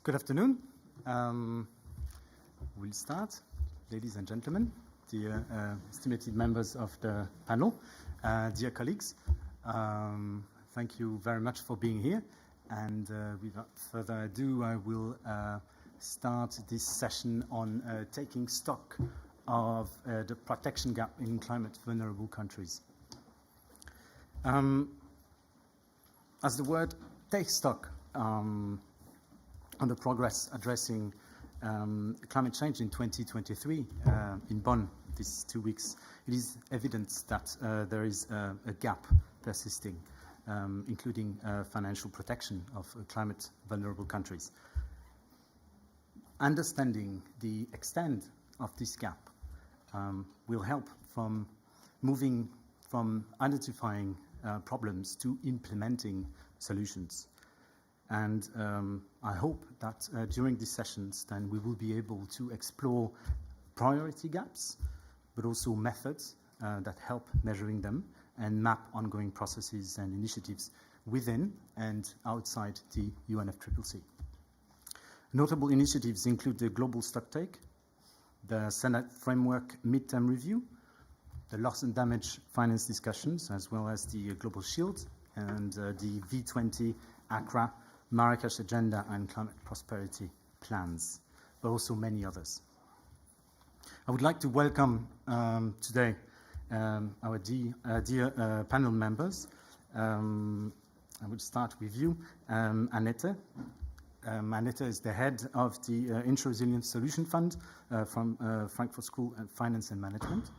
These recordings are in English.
Good afternoon. We'll start. Ladies and gentlemen, dear estimated members of the panel, dear colleagues, thank you very much for being here. And without further ado, I will start this session on taking stock of the protection gap in climate vulnerable countries. As the word take stock on the progress addressing climate change in 2023 in Bonn these 2 weeks, it is evident that there is a gap persisting, including financial protection of climate vulnerable countries. Understanding the extent of this gap will help from moving from identifying problems to implementing solutions. And I hope that during these sessions, then we will be able to explore priority gaps, but also methods that help measuring them and map ongoing processes and initiatives within and outside the UNFCCC. Notable initiatives include the Global Stocktake, the Senate Framework Midterm Review, the loss and damage finance discussions, as well as the Global Shield and the V20 Accra Marrakesh Agenda and Climate Prosperity Plans, but also many others. I would like to welcome today our dear panel members. I will start with you, Annette. Annette is the head of the Inter-Resilience Solution Fund from Frankfurt School of Finance and Management.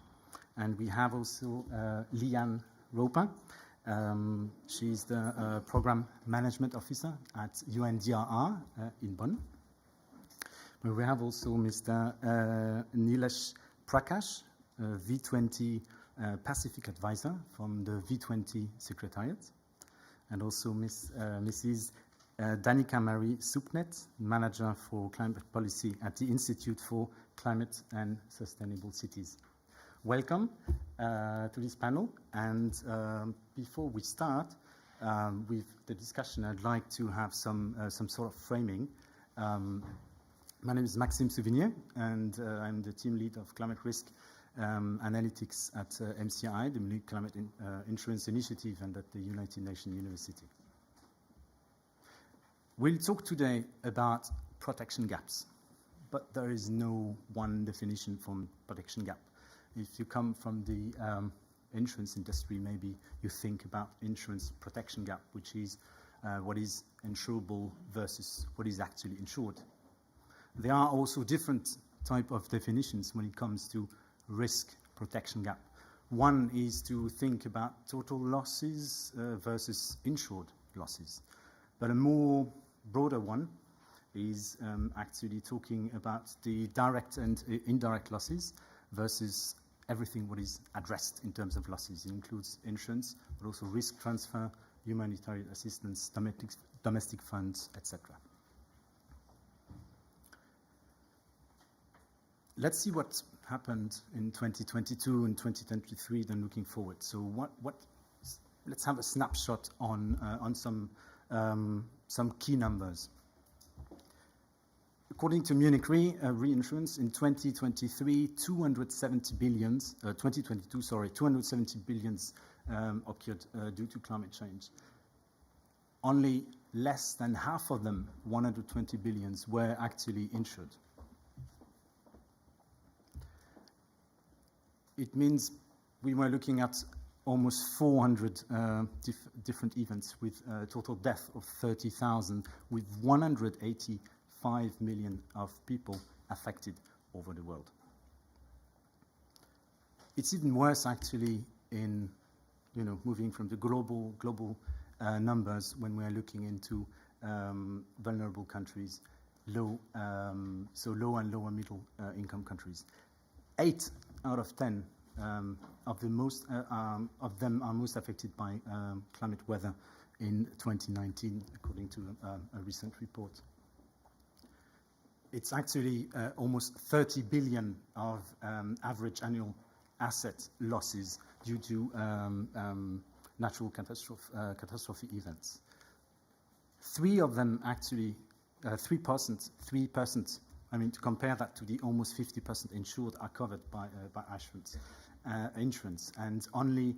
And we have also Liane Ropa. She's the Program Management Officer at UNDRR in Bonn. We have also Mr. Nilesh Prakash, V20 Pacific Advisor from the V20 Secretariat, and also Mrs. Danica Marie Supnet, Manager for Climate Policy at the Institute for Climate and Sustainable Cities. Welcome to this panel, and before we start with the discussion, I'd like to have some sort of framing. My name is Maxime Souvignier, and I'm the team lead of Climate Risk Analytics at MCII, the Munich Climate Insurance Initiative, and at the United Nations University. We'll talk today about protection gaps, but there is no one definition for protection gap. If you come from the insurance industry, maybe you think about insurance protection gap, which is what is insurable versus what is actually insured. There are also different type of definitions when it comes to risk protection gap. One is to think about total losses versus insured losses. But a more broader one is actually talking about the direct and indirect losses versus everything what is addressed in terms of losses. It includes insurance, but also risk transfer, humanitarian assistance, domestic funds, etc. Let's see what happened in 2022 and 2023, then looking forward. So let's have a snapshot on some key numbers. According to Munich Reinsurance, in 2023, 270 billions occurred due to climate change. Only less than half of them, 120 billions, were actually insured. It means we were looking at almost 400 different events with a total death of 30,000, with 185 million of people affected over the world. It's even worse actually in, moving from the global numbers when we are looking into vulnerable countries, low and lower middle income countries. 8 out of 10 of them are most affected by climate weather in 2019, according to a recent report. It's actually almost 30 billion of average annual asset losses due to natural catastrophe events. 3 of them actually 3%. I mean, to compare that to the almost 50% insured are covered by insurance, and only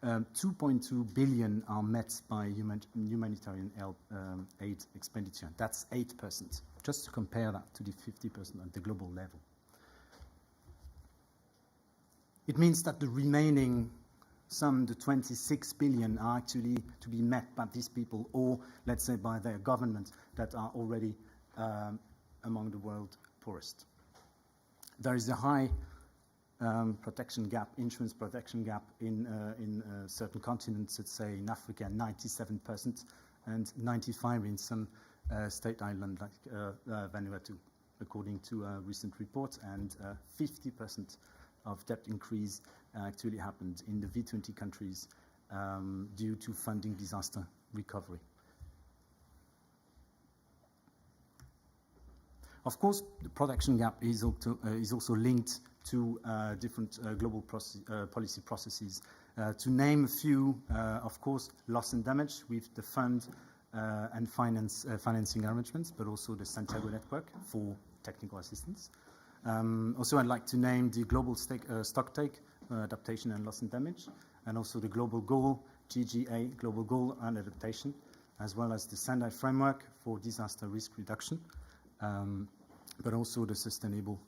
2.2 billion are met by humanitarian aid expenditure. That's 8%, just to compare that to the 50% at the global level. It means that the remaining sum, the 26 billion, are actually to be met by these people, or let's say by their government, that are already among the world poorest. There is a high protection gap, insurance protection gap in certain continents, let's say in Africa, 97%, and 95% in some state island like Vanuatu, according to a recent report, and 50% of debt increase actually happened in the V20 countries due to funding disaster recovery. Of course, the protection gap is also linked to different global policy processes. To name a few, of course, loss and damage with the fund and financing arrangements, but also the Santiago network for technical assistance. Also, I'd like to name the Global Stocktake, Adaptation and Loss and Damage, and also the Global Goal, GGA, Global Goal and Adaptation, as well as the Sendai Framework for Disaster Risk Reduction, but also the Sustainable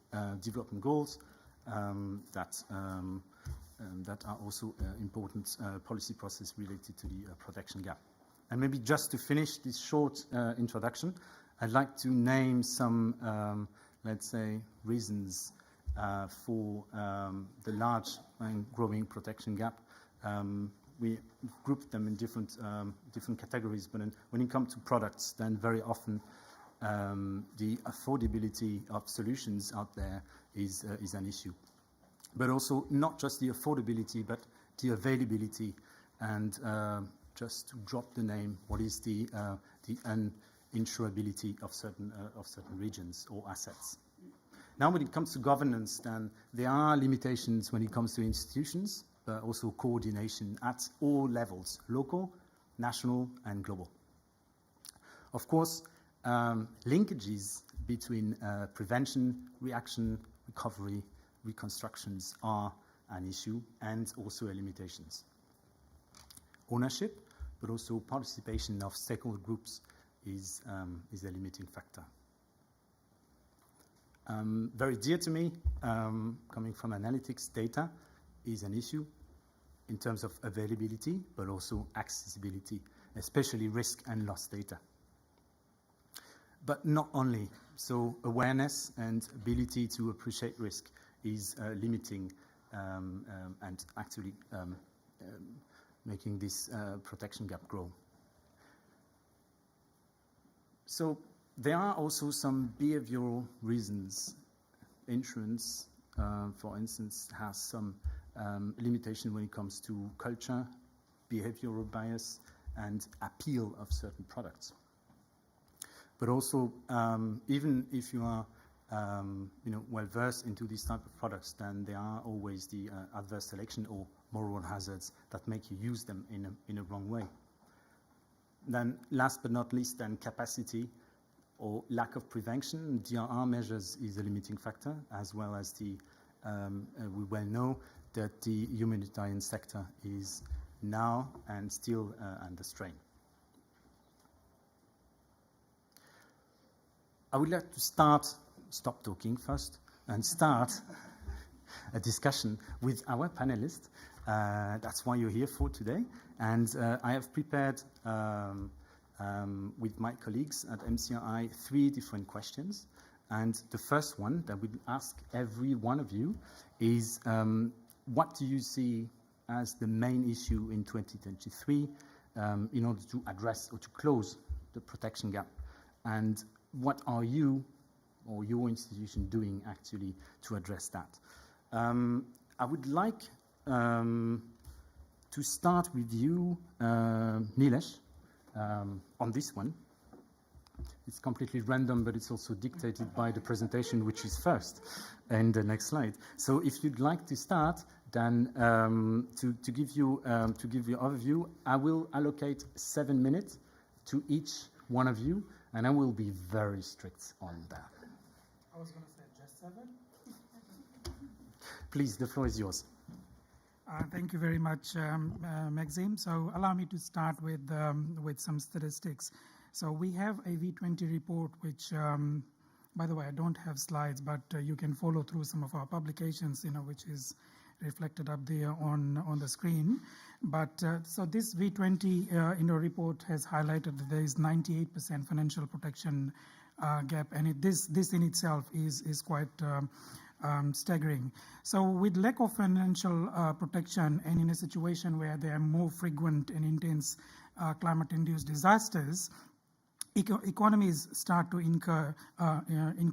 Development Goals that are also important policy process related to the protection gap. And maybe just to finish this short introduction, I'd like to name some let's say, reasons for the large and growing protection gap. We grouped them in different categories, but when it comes to products, then very often the affordability of solutions out there is an issue. But also not just the affordability, but the availability, and just to drop the name, what is the uninsurability of certain regions or assets. Now, when it comes to governance, then there are limitations when it comes to institutions, but also coordination at all levels, local, national, and global. Of course, linkages between prevention, reaction, recovery, reconstructions are an issue, and also limitations. Ownership, but also participation of stakeholder groups is a limiting factor. Very dear to me, coming from analytics, data is an issue in terms of availability, but also accessibility, especially risk and loss data. But not only, so awareness and ability to appreciate risk is limiting and actually making this protection gap grow. So there are also some behavioral reasons. Insurance, for instance, has some limitation when it comes to culture, behavioral bias, and appeal of certain products. But also, even if you are well versed into these type of products, then there are always the adverse selection or moral hazards that make you use them in a wrong way. Then, last but not least, then capacity or lack of prevention. DRR measures is a limiting factor, as well as the we well know that the humanitarian sector is now and still under strain. I would like to stop talking first, and start a discussion with our panelists. That's why you're here for today. And I have prepared, with my colleagues at MCII, 3 different questions. And the first one that we'll ask every one of you is, what do you see as the main issue in 2023 in order to address or to close the protection gap? And what are you or your institution doing actually to address that? I would like to start with you, Nilesh, on this one. It's completely random, but it's also dictated by the presentation, which is first, and the next slide. So if you'd like to start, then to give you overview, I will allocate 7 minutes to each one of you, And I will be very strict on that. I was going to say just 7. Please, the floor is yours. Thank you very much, Maxime. So allow me to start with some statistics. So we have a V20 report, which, by the way, I don't have slides, but you can follow through some of our publications, which is reflected up there on the screen. But so this V20 report has highlighted that there is 98% financial protection gap, and this in itself is quite staggering. So with lack of financial protection, and in a situation where there are more frequent and intense climate-induced disasters, economies start to incur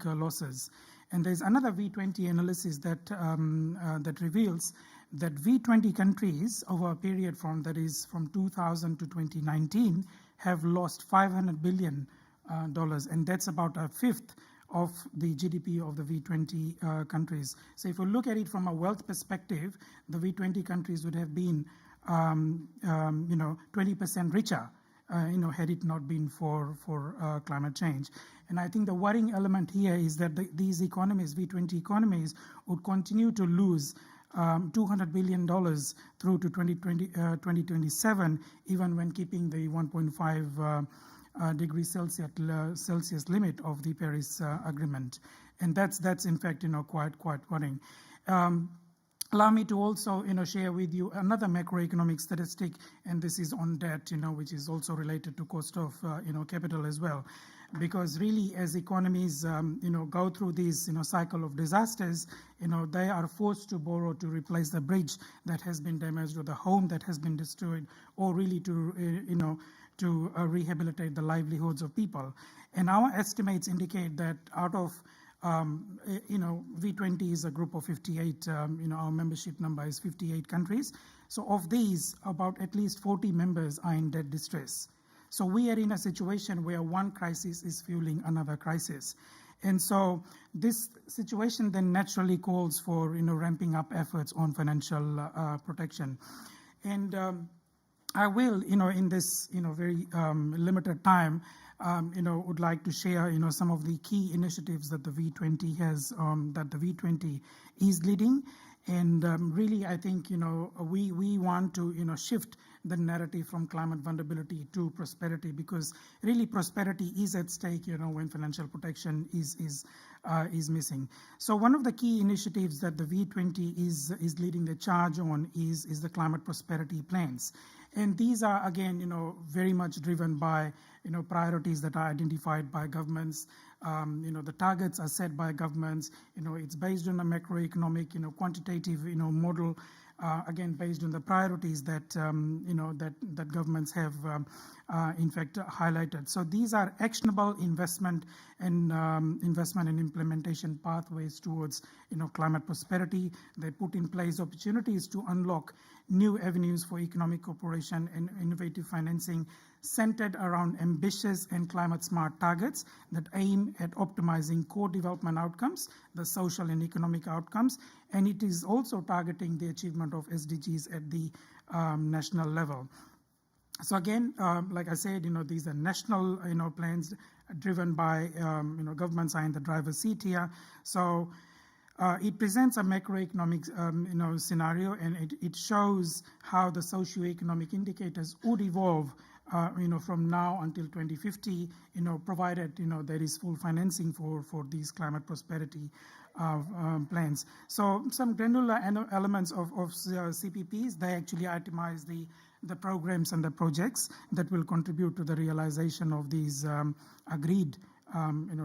losses. And there's another V20 analysis that reveals that V20 countries over a period from 2000 to 2019 have lost $500 billion, and that's about a fifth of the GDP of the V20 countries. So if you look at it from a wealth perspective, the V20 countries would have been 20% richer, had it not been for climate change. And I think the worrying element here is that these economies, V20 economies, would continue to lose $200 billion through to 2027, even when keeping the 1.5 degrees Celsius limit of the Paris Agreement. And that's in fact, quite worrying. Allow me to also, share with you another macroeconomic statistic, and this is on debt, which is also related to cost of, capital as well. Because really, as economies, go through this, cycle of disasters, they are forced to borrow to replace the bridge that has been damaged or the home that has been destroyed, or really to, rehabilitate the livelihoods of people. And our estimates indicate that out of V20 is a group of 58, our membership number is 58 countries. So of these, about at least 40 members are in debt distress. So we are in a situation where one crisis is fueling another crisis. And so this situation then naturally calls for, ramping up efforts on financial protection. And I will, in this, very limited time, would like to share, some of the key initiatives that the V20 has, that the V20 is leading. And really, I think, we want to, shift the narrative from climate vulnerability to prosperity, because really prosperity is at stake, when financial protection is missing. So one of the key initiatives that the V20 is leading the charge on is the climate prosperity plans. And these are, again, very much driven by, priorities that are identified by governments. The targets are set by governments. It's based on a macroeconomic, quantitative, model, again, based on the priorities that, that governments have, in fact, highlighted. So these are actionable investment and implementation pathways towards, climate prosperity. They put in place opportunities to unlock new avenues for economic cooperation and innovative financing centered around ambitious and climate-smart targets that aim at optimizing core development outcomes, the social and economic outcomes, and it is also targeting the achievement of SDGs at the national level. So again, like I said, these are national, plans driven by, governments are in the driver's seat here. So it presents a macroeconomic, scenario, and it shows how the socioeconomic indicators would evolve, from now until 2050, provided, there is full financing for these climate prosperity plans. So some granular elements of CPPs, they actually itemize the programs and the projects that will contribute to the realization of these agreed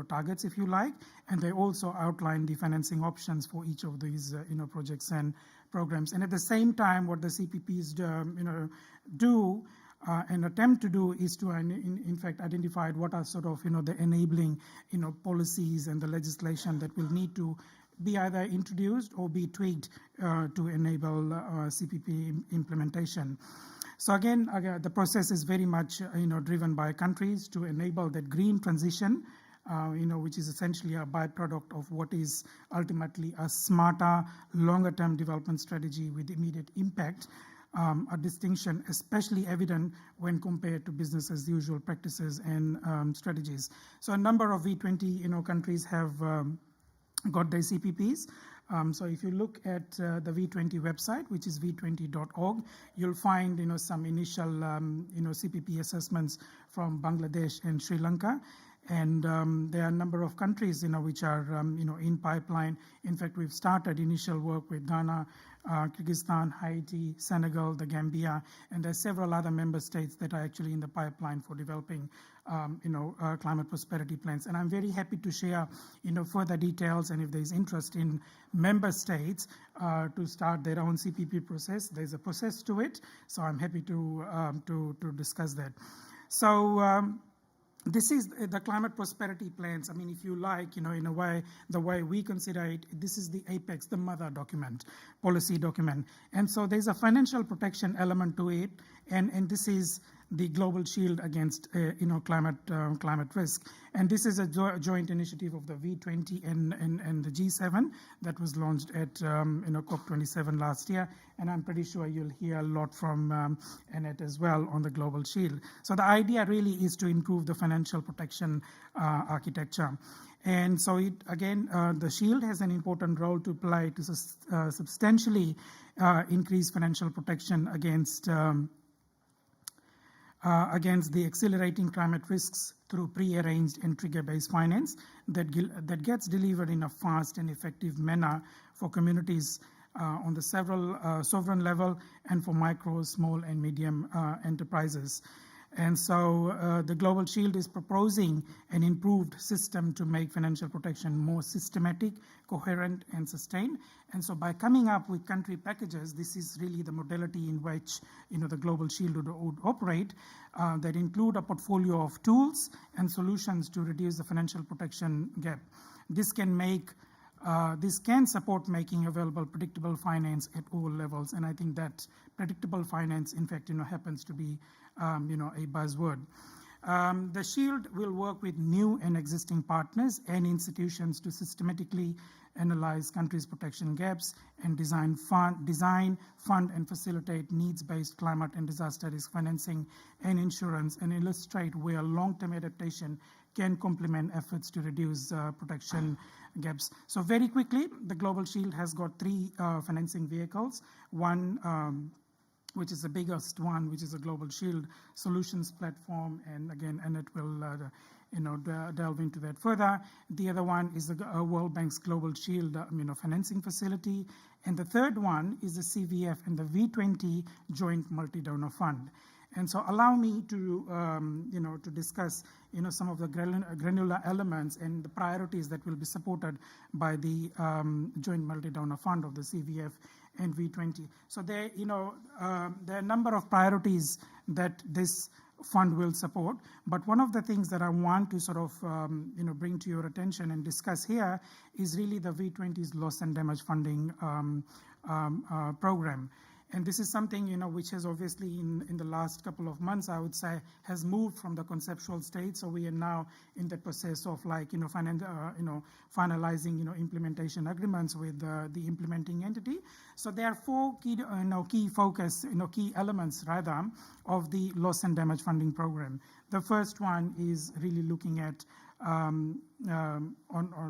targets, if you like, and they also outline the financing options for each of these, projects and programs. And at the same time, what the CPPs do and attempt to do is to, in fact, identify what are sort of, the enabling, policies and the legislation that will need to be either introduced or be tweaked to enable CPP implementation. So again, the process is very much, driven by countries to enable that green transition, which is essentially a byproduct of what is ultimately a smarter, longer-term development strategy with immediate impact. a distinction especially evident when compared to business as usual practices and strategies. So a number of V20 countries have got their CPPs. So if you look at the V20 website, which is v20.org, you'll find some initial CPP assessments from Bangladesh and Sri Lanka. And there are a number of countries which are in pipeline. In fact, we've started initial work with Ghana, Kyrgyzstan, Haiti, Senegal, the Gambia, and there are several other member states that are actually in the pipeline for developing climate prosperity plans. And I'm very happy to share further details, and if there's interest in member states to start their own CPP process, there's a process to it. So I'm happy to discuss that. So this is the climate prosperity plans. I mean, if you like, in a way, the way we consider it, this is the apex, the mother document, policy document. And so there's a financial protection element to it, and this is the global shield against climate risk. And this is a joint initiative of the V20 and the G7 that was launched at COP27 last year. And I'm pretty sure you'll hear a lot from Ahmed as well on the global shield. So the idea really is to improve the financial protection architecture. And so the shield has an important role to play to substantially increase financial protection against the accelerating climate risks through pre-arranged and trigger-based finance that gets delivered in a fast and effective manner for communities on the sovereign level and for micro, small, and medium enterprises. And so the Global Shield is proposing an improved system to make financial protection more systematic, coherent, and sustained. And so by coming up with country packages, this is really the modality in which the Global Shield would operate, that include a portfolio of tools and solutions to reduce the financial protection gap. This can support making available predictable finance at all levels, and I think that predictable finance, in fact, happens to be a buzzword. The Shield will work with new and existing partners and institutions to systematically analyze countries' protection gaps and design, fund, and facilitate needs-based climate and disaster risk financing and insurance, and illustrate where long-term adaptation can complement efforts to reduce protection gaps. So very quickly, the Global Shield has got three financing vehicles. One, which is the biggest one, which is a Global Shield Solutions Platform, and again, Ahmed will delve into that further. The other one is the World Bank's Global Shield financing facility, and the third one is the CVF and the V20 Joint Multi-Donor Fund. And so allow me to to discuss some of the granular elements and the priorities that will be supported by the Joint Multi-Donor Fund of the CVF and V20. So there are a number of priorities that this fund will support, but one of the things that I want to sort of bring to your attention and discuss here is really the V20's loss and damage funding program. And this is something, which has obviously in the last couple of months, I would say, has moved from the conceptual state. So we are now in the process of finalizing, implementation agreements with the implementing entity. So there are four key elements rather of the loss and damage funding program. The first one is really looking at on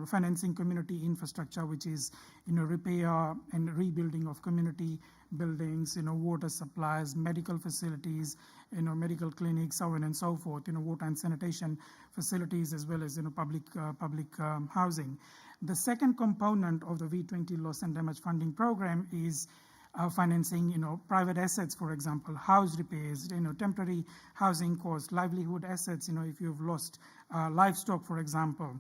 financing community infrastructure, which is repair and rebuilding of community buildings, water supplies, medical facilities, medical clinics, so on and so forth, water and sanitation facilities, as well as public housing. The second component of the V20 loss and damage funding program is financing, private assets, for example, house repairs, temporary housing costs, livelihood assets, if you've lost livestock, for example,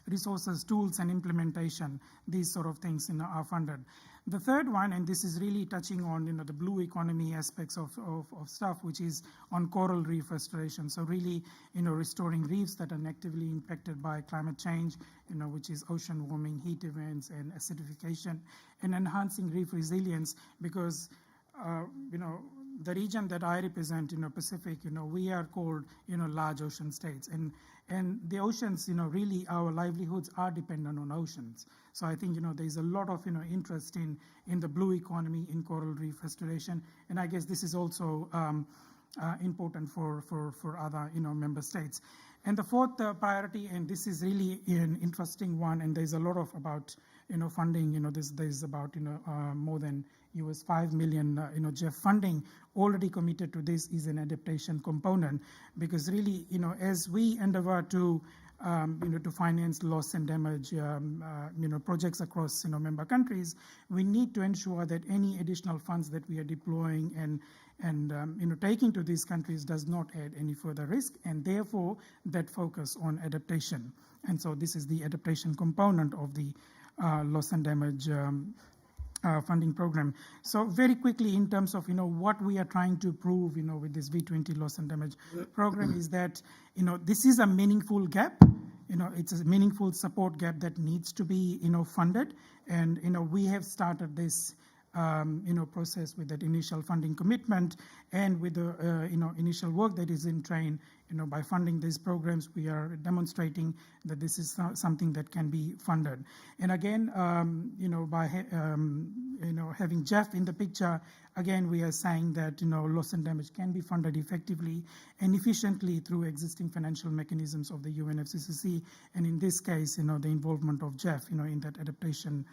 resources, tools, and implementation, these sort of things are funded. The third one, and this is really touching on the blue economy aspects of stuff, which is on coral reef restoration. So really, restoring reefs that are actively impacted by climate change, which is ocean warming, heat events, and acidification, and enhancing reef resilience, because the region that I represent, Pacific, we are called, large ocean states. And the oceans, really our livelihoods are dependent on oceans. So I think, there's a lot of, interest in the blue economy, in coral reef restoration. And I guess this is also important for other, member states. And the fourth priority, and this is really an interesting one, and there's a lot of about, funding, there's about, more than $5 million, GEF funding already committed to this is an adaptation component, because really, as we endeavor to, to finance loss and damage, projects across, member countries, we need to ensure that any additional funds that we are deploying and taking to these countries does not add any further risk, and therefore that focus on adaptation. And so this is the adaptation component of the loss and damage funding program. So very quickly, in terms of what we are trying to prove with this V20 loss and damage program is that this is a meaningful gap. It's a meaningful support gap that needs to be funded, and we have started this process with that initial funding commitment, and with the initial work that is in train. By funding these programs, we are demonstrating that this is something that can be funded. And again, by having Jeff in the picture, again we are saying that loss and damage can be funded effectively and efficiently through existing financial mechanisms of the UNFCCC, and in this case, the involvement of Jeff, in that adaptation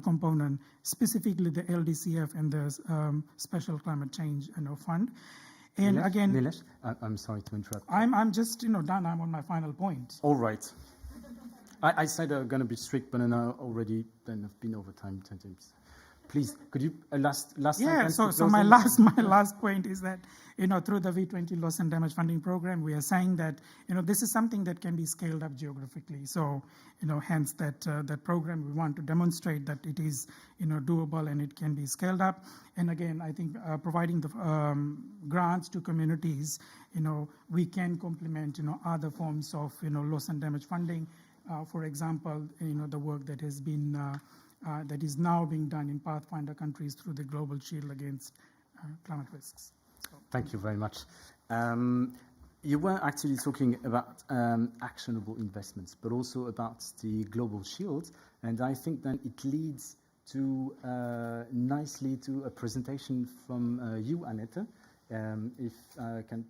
component, specifically the LDCF and the Special Climate Change Fund. And Nilesh, again, Nilesh, I'm sorry to interrupt. I'm just done. I'm on my final point. All right. I said I'm going to be strict, but I already have been over time 10 times. Please, could you last Yeah. sentence? So my last point is that through the V20 loss and damage funding program, we are saying that this is something that can be scaled up geographically. So hence that program, we want to demonstrate that it is doable and it can be scaled up. And again, I think providing the grants to communities, we can complement other forms of loss and damage funding. For example, the work that has been that is now being done in Pathfinder countries through the Global Shield against climate risks. So, thank you very much. You were actually talking about actionable investments, but also about the Global Shield, and I think that it leads to nicely to a presentation from you, Annette, if I can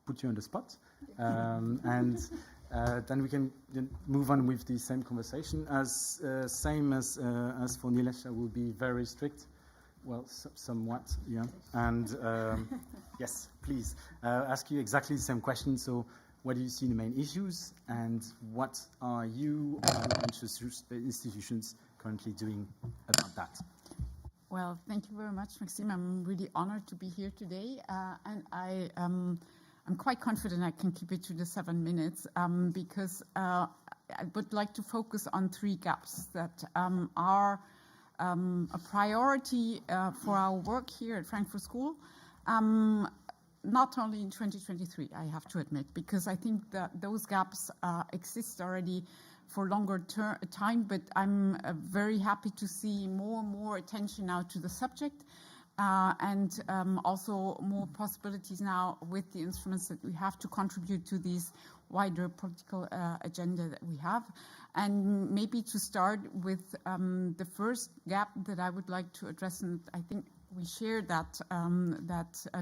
put you on the spot, and then we can move on with the same conversation. Same as for Nilesh, I will be very strict. Well, somewhat, yeah. And yes, please ask you exactly the same question. So, what do you see the main issues, and what are you institutions currently doing about that? Well, thank you very much, Maxime. I'm really honored to be here today, and I'm quite confident I can keep it to the 7 minutes because I would like to focus on 3 gaps that are a priority for our work here at Frankfurt School, not only in 2023, I have to admit, because I think that those gaps exist already for longer time, but I'm very happy to see more and more attention now to the subject. And also more possibilities now with the instruments that we have to contribute to these wider political agenda that we have. And maybe to start with the first gap that I would like to address, and I think we share that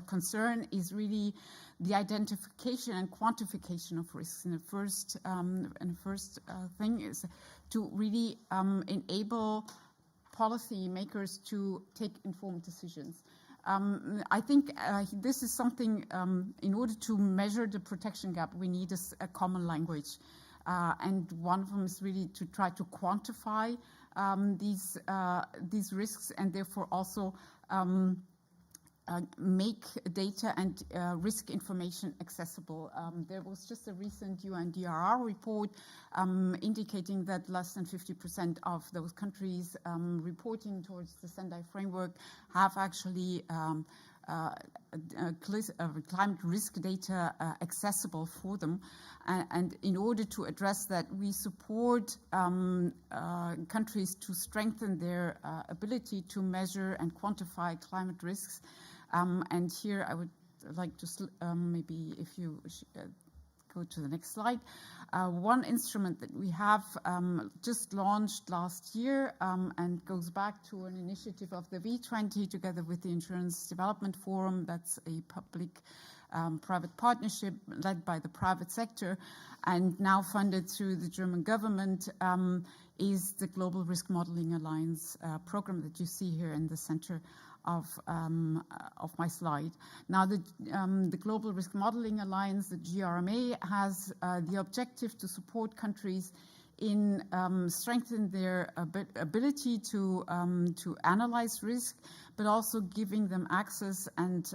concern, is really the identification and quantification of risks. And the first thing is to really enable policymakers to take informed decisions. I think this is something, in order to measure the protection gap, we need a common language. And one of them is really to try to quantify these risks, and therefore also make data and risk information accessible. There was just a recent UNDRR report indicating that less than 50% of those countries reporting towards the Sendai framework have actually climate risk data accessible for them. And in order to address that, we support countries to strengthen their ability to measure and quantify climate risks. And here I would like to maybe if you go to the next slide. One instrument that we have just launched last year and goes back to an initiative of the V20 together with the Insurance Development Forum. That's a public-private partnership led by the private sector and now funded through the German government, is the Global Risk Modeling Alliance program that you see here in the center of my slide. Now, the Global Risk Modeling Alliance, the GRMA, has the objective to support countries in strengthening their ability to analyze risk, but also giving them access and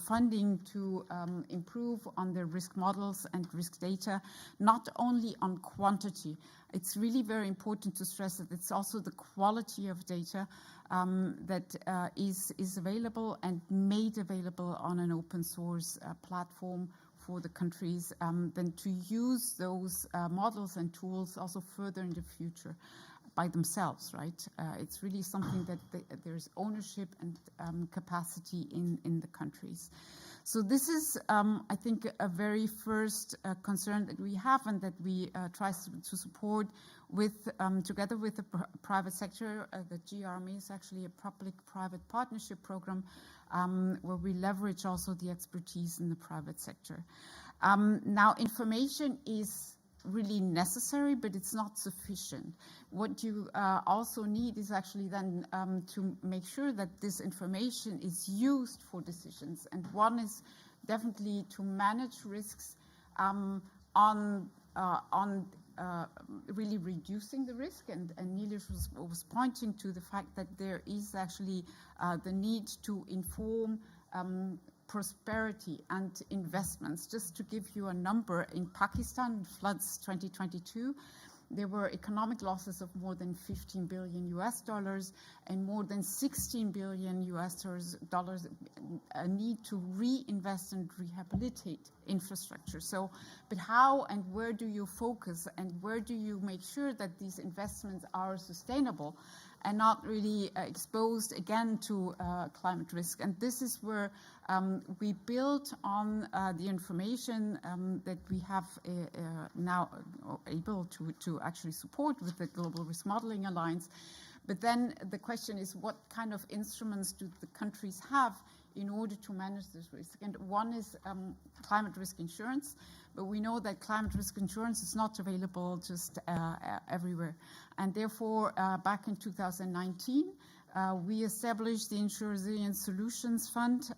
funding to improve on their risk models and risk data, not only on quantity. It's really very important to stress that it's also the quality of data that is available and made available on an open source platform for the countries, then to use those models and tools also further in the future by themselves, right? It's really something that there's ownership and capacity in the countries. So this is, I think, a very first concern that we have and that we try to support with, together with the private sector. The GRMA is actually a public-private partnership program where we leverage also the expertise in the private sector. Now, information is really necessary, but it's not sufficient. What you also need is actually then to make sure that this information is used for decisions. And one is definitely to manage risks on really reducing the risk. And Niels was pointing to the fact that there is actually the need to inform prosperity and investments. Just to give you a number, in Pakistan, floods 2022, there were economic losses of more than $15 billion and more than $16 billion a need to reinvest and rehabilitate infrastructure. So, but how and where do you focus and where do you make sure that these investments are sustainable and not really exposed again to climate risk? And this is where we built on the information that we have now able to actually support with the Global Risk Modeling Alliance. But then the question is, what kind of instruments do the countries have in order to manage this risk? And one is climate risk insurance. But we know that climate risk insurance is not available just everywhere. And therefore, back in 2019, we established the Insurance Resilience Solutions Fund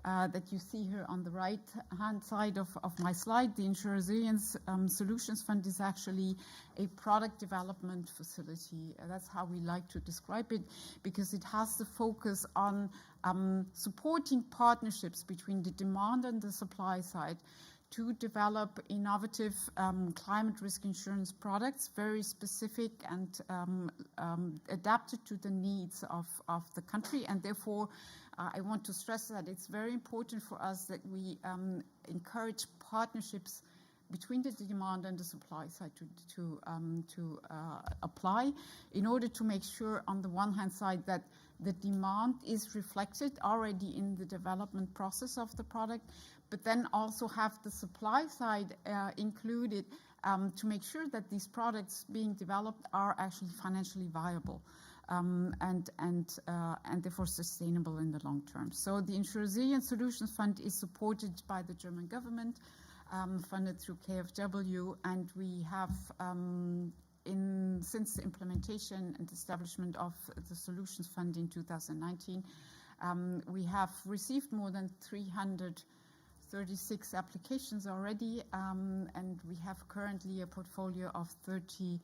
that you see here on the right-hand side of my slide. The Insurance Resilience Solutions Fund is actually a product development facility. That's how we like to describe it, because it has the focus on supporting partnerships between the demand and the supply side to develop innovative climate risk insurance products, very specific and adapted to the needs of the country. And therefore, I want to stress that it's very important for us that we encourage partnerships between the demand and the supply side to apply, in order to make sure, on the one hand side, that the demand is reflected already in the development process of the product, but then also have the supply side included to make sure that these products being developed are actually financially viable and therefore sustainable in the long term. So the Insurance Resilience Solutions Fund is supported by the German government, funded through KfW, and we have since the implementation and establishment of the Solutions Fund in 2019, we have received more than 336 applications already, and we have currently a portfolio of 30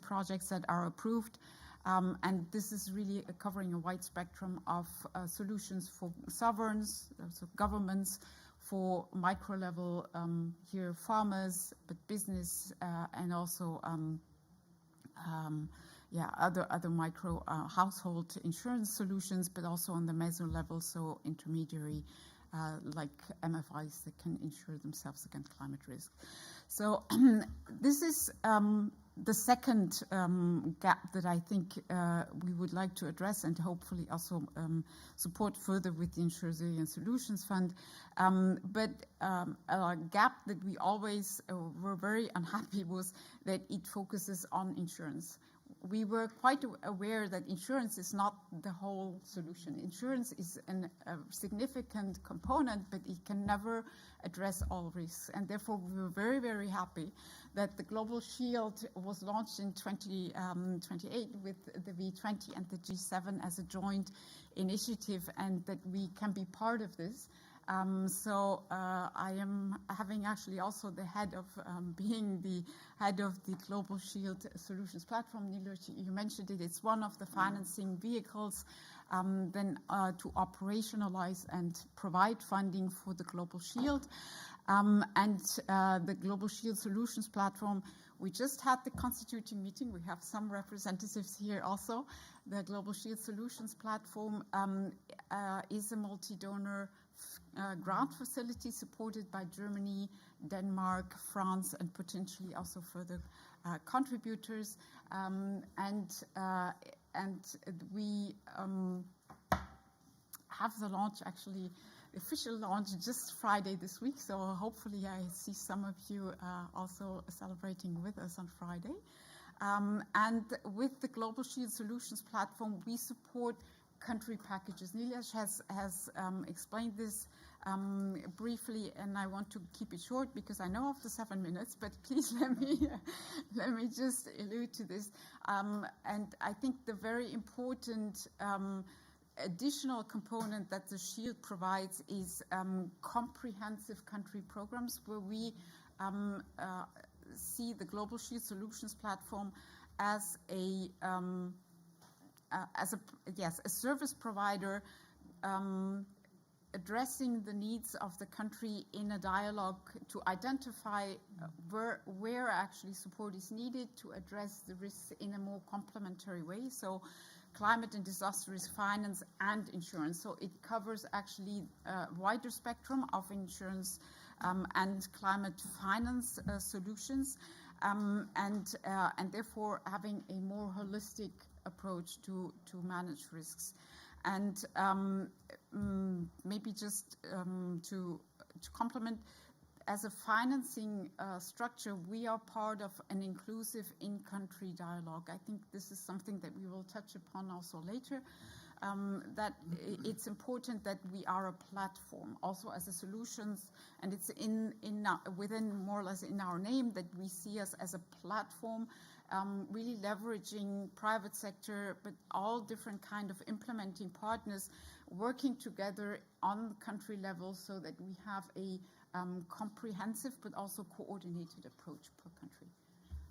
projects that are approved. And this is really covering a wide spectrum of solutions for sovereigns, so governments, for micro-level here farmers, but business and also other micro household insurance solutions, but also on the meso level, so intermediary like MFIs that can insure themselves against climate risk. So this is the second gap that I think we would like to address and hopefully also support further with the Insure Resilience Solutions Fund. But a gap that we always were very unhappy was that it focuses on insurance. We were quite aware that insurance is not the whole solution. Insurance is a significant component, but it can never address all risks. And therefore, we were very, very happy that the Global Shield was launched in 2028 with the V20 and the G7 as a joint initiative, and that we can be part of this. So I am having actually also the head of being the head of the Global Shield Solutions Platform. Nilo, you mentioned it. It's one of the financing vehicles then to operationalize and provide funding for the Global Shield. And the Global Shield Solutions Platform, we just had the constituting meeting. We have some representatives here also. The Global Shield Solutions Platform is a multi-donor grant facility supported by Germany, Denmark, France, and potentially also further contributors. And we have the launch, actually, the official launch just Friday this week. So hopefully I see some of you also celebrating with us on Friday. And with the Global Shield Solutions Platform, we support country packages. Nilesh has explained this briefly, and I want to keep it short because I know of the 7 minutes, but please let me just allude to this. And I think the very important additional component that the Shield provides is comprehensive country programs, where we see the Global Shield Solutions Platform as a service provider addressing the needs of the country in a dialogue to identify where actually support is needed to address the risks in a more complementary way. So climate and disaster risk finance and insurance. So it covers actually a wider spectrum of insurance and climate finance solutions, and therefore having a more holistic approach to manage risks. And maybe just to complement, as a financing structure, we are part of an inclusive in-country dialogue. I think this is something that we will touch upon also later, that it's important that we are a platform also as a solutions, and it's within more or less in our name that we see us as a platform, really leveraging private sector, but all different kind of implementing partners working together on country level so that we have a comprehensive but also coordinated approach per country.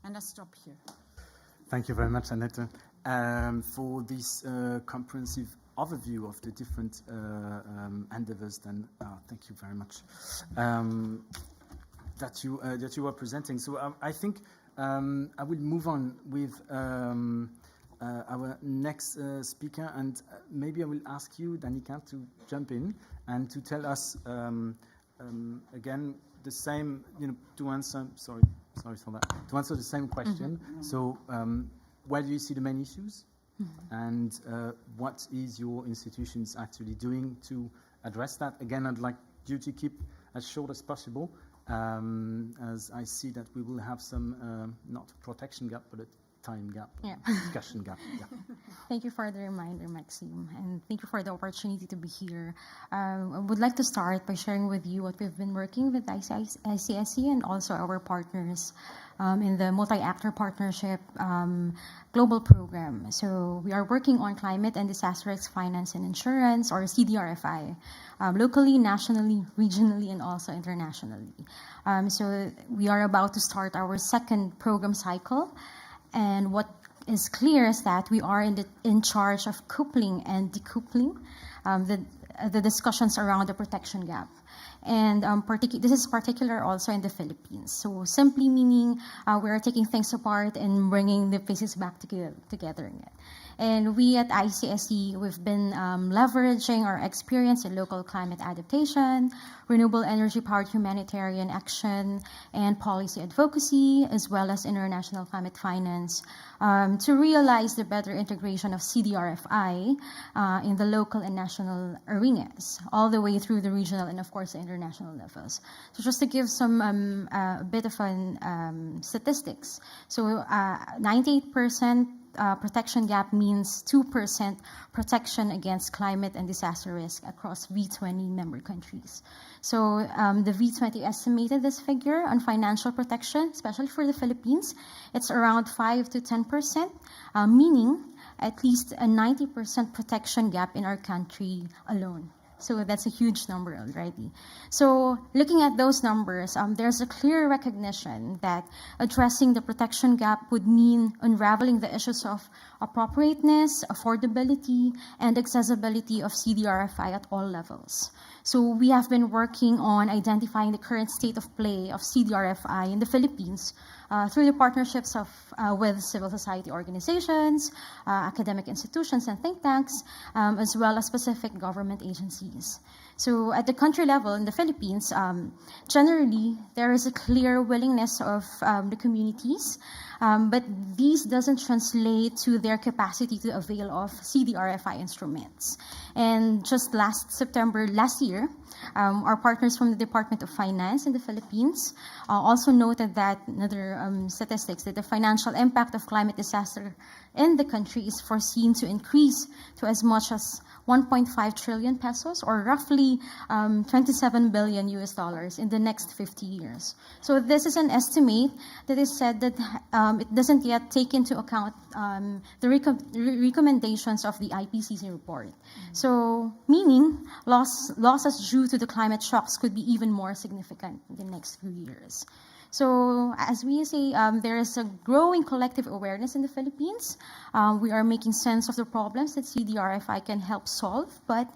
And I stop here. Thank you very much, Annette, for this comprehensive overview of the different endeavors. Then thank you very much that you were presenting. So I think I will move on with our next speaker, and maybe I will ask you, Danica, to jump in and to tell us again the same, to answer. Sorry for that. To answer the same question. Mm-hmm. So, where do you see the main issues, and what is your institutions actually doing to address that? Again, I'd like you to keep as short as possible, as I see that we will have some not protection gap, but a time gap, discussion gap. Yeah. Thank you for the reminder, Maxime, and thank you for the opportunity to be here. I would like to start by sharing with you what we've been working with ICSC and also our partners in the multi-actor partnership global program. So we are working on climate and disaster risk finance and insurance, or CDRFI, locally, nationally, regionally, and also internationally. So we are about to start our second program cycle. And what is clear is that we are in charge of coupling and decoupling the discussions around the protection gap. And this is particular also in the Philippines. So simply meaning we are taking things apart and bringing the pieces back together again. And we at ICSC, we've been leveraging our experience in local climate adaptation, renewable energy-powered humanitarian action, and policy advocacy, as well as international climate finance, to realize the better integration of CDRFI in the local and national arenas, all the way through the regional and, of course, the international levels. So just to give some a bit of statistics. So 98% protection gap means 2% protection against climate and disaster risk across V20 member countries. So the V20 estimated this figure on financial protection, especially for the Philippines. It's around 5 to 10%, meaning at least a 90% protection gap in our country alone. So that's a huge number already. So looking at those numbers, there's a clear recognition that addressing the protection gap would mean unraveling the issues of appropriateness, affordability, and accessibility of CDRFI at all levels. So we have been working on identifying the current state of play of CDRFI in the Philippines through the partnerships with civil society organizations, academic institutions and think tanks, as well as specific government agencies. So at the country level in the Philippines, generally, there is a clear willingness of the communities, but these doesn't translate to their capacity to avail of CDRFI instruments. And just last year, our partners from the Department of Finance in the Philippines also noted that another statistics that the financial impact of climate disaster in the country is foreseen to increase to as much as 1.5 trillion pesos, or roughly 27 billion US dollars in the next 50 years. So this is an estimate that is said that it doesn't yet take into account the recommendations of the IPCC report. So meaning losses due to the climate shocks could be even more significant in the next few years. So as we say, there is a growing collective awareness in the Philippines. We are making sense of the problems that CDRFI can help solve, but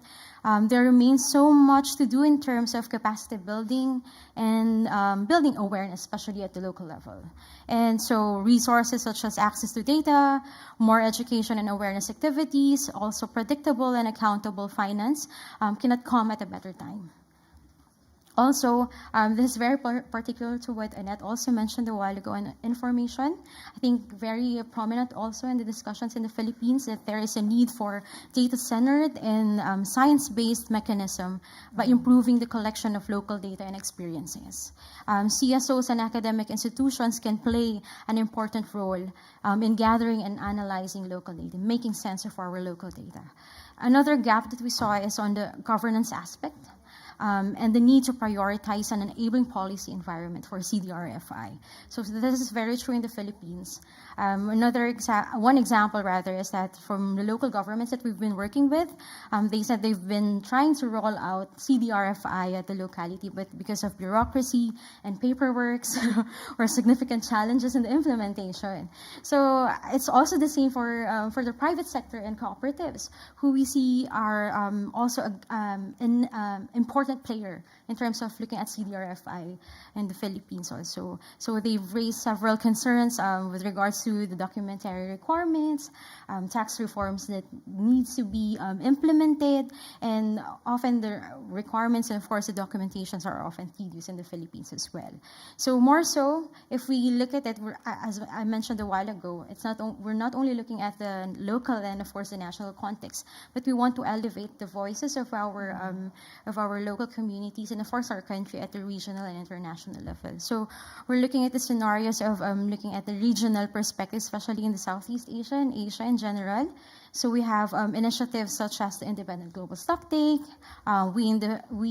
there remains so much to do in terms of capacity building and building awareness, especially at the local level. And so resources such as access to data, more education and awareness activities, also predictable and accountable finance cannot come at a better time. Also, this is very particular to what Annette also mentioned a while ago in information. I think very prominent also in the discussions in the Philippines that there is a need for data-centered and science-based mechanism by improving the collection of local data and experiences. CSOs and academic institutions can play an important role in gathering and analyzing local data, making sense of our local data. Another gap that we saw is on the governance aspect. And the need to prioritize an enabling policy environment for CDRFI. So this is very true in the Philippines. One example is that from the local governments that we've been working with, they said they've been trying to roll out CDRFI at the locality, but because of bureaucracy and paperwork or significant challenges in the implementation. So it's also the same for the private sector and cooperatives, who we see are also an important player in terms of looking at CDRFI in the Philippines also. So they've raised several concerns with regards to the documentary requirements, tax reforms that needs to be implemented, and often the requirements and of course the documentations are often tedious in the Philippines as well. So more so, if we look at it, as I mentioned a while ago, we're not only looking at the local and of course the national context, but we want to elevate the voices of our local communities and of course our country at the regional and international level. So we're looking at the scenarios of looking at the regional perspective, especially in the Southeast Asia and Asia in general. So we have initiatives such as the Independent Global Stocktake. We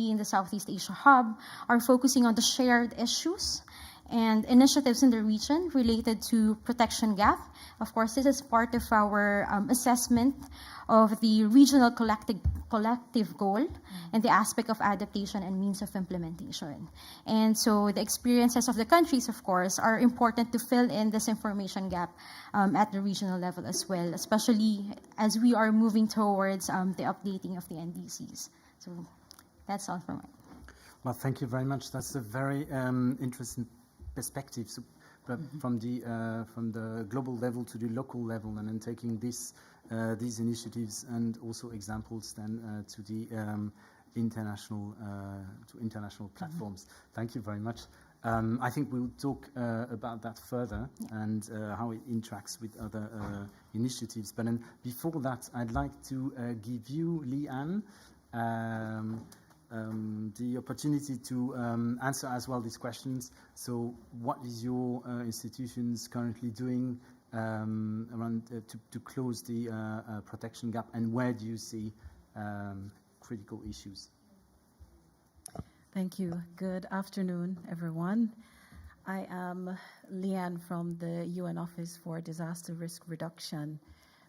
in the Southeast Asia Hub are focusing on the shared issues and initiatives in the region related to protection gap. Of course, this is part of our assessment of the regional collective goal and the aspect of adaptation and means of implementation. And so the experiences of the countries, of course, are important to fill in this information gap at the regional level as well, especially as we are moving towards the updating of the NDCs. So that's all from me. Well, thank you very much. That's a very interesting perspective. So, but from the global level to the local level, and then taking these initiatives and also examples then to the international platforms. Thank you very much. I think we'll talk about that further and how it interacts with other initiatives. But then before that, I'd like to give you, Leanne, the opportunity to answer as well these questions. So what is your institutions currently doing around to close the protection gap, and where do you see critical issues? Thank you. Good afternoon, everyone. I am Leanne from the UN Office for Disaster Risk Reduction.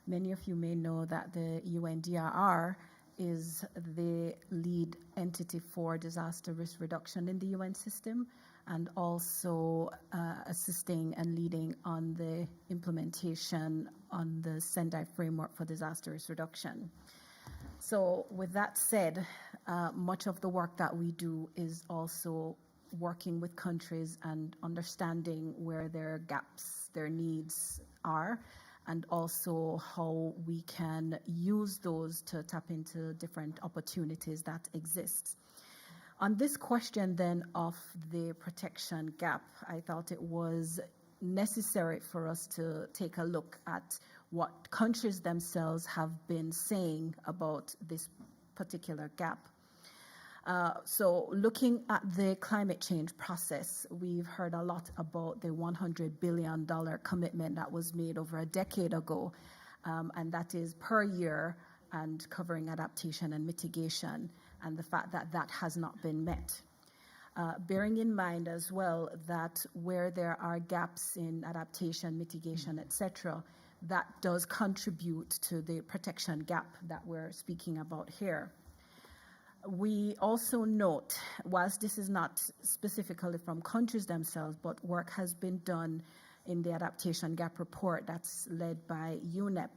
Many of you may know that the UNDRR is the lead entity for disaster risk reduction in the UN system, and also assisting and leading on the implementation on the Sendai framework for disaster risk reduction. So with that said, much of the work that we do is also working with countries and understanding where their gaps, their needs are, and also how we can use those to tap into different opportunities that exist. On this question then of the protection gap, I thought it was necessary for us to take a look at what countries themselves have been saying about this particular gap. So looking at the climate change process, we've heard a lot about the $100 billion commitment that was made over a decade ago, and that is per year and covering adaptation and mitigation, and the fact that that has not been met. Bearing in mind as well that where there are gaps in adaptation, mitigation, etc., that does contribute to the protection gap that we're speaking about here. We also note, whilst this is not specifically from countries themselves, but work has been done in the adaptation gap report that's led by UNEP,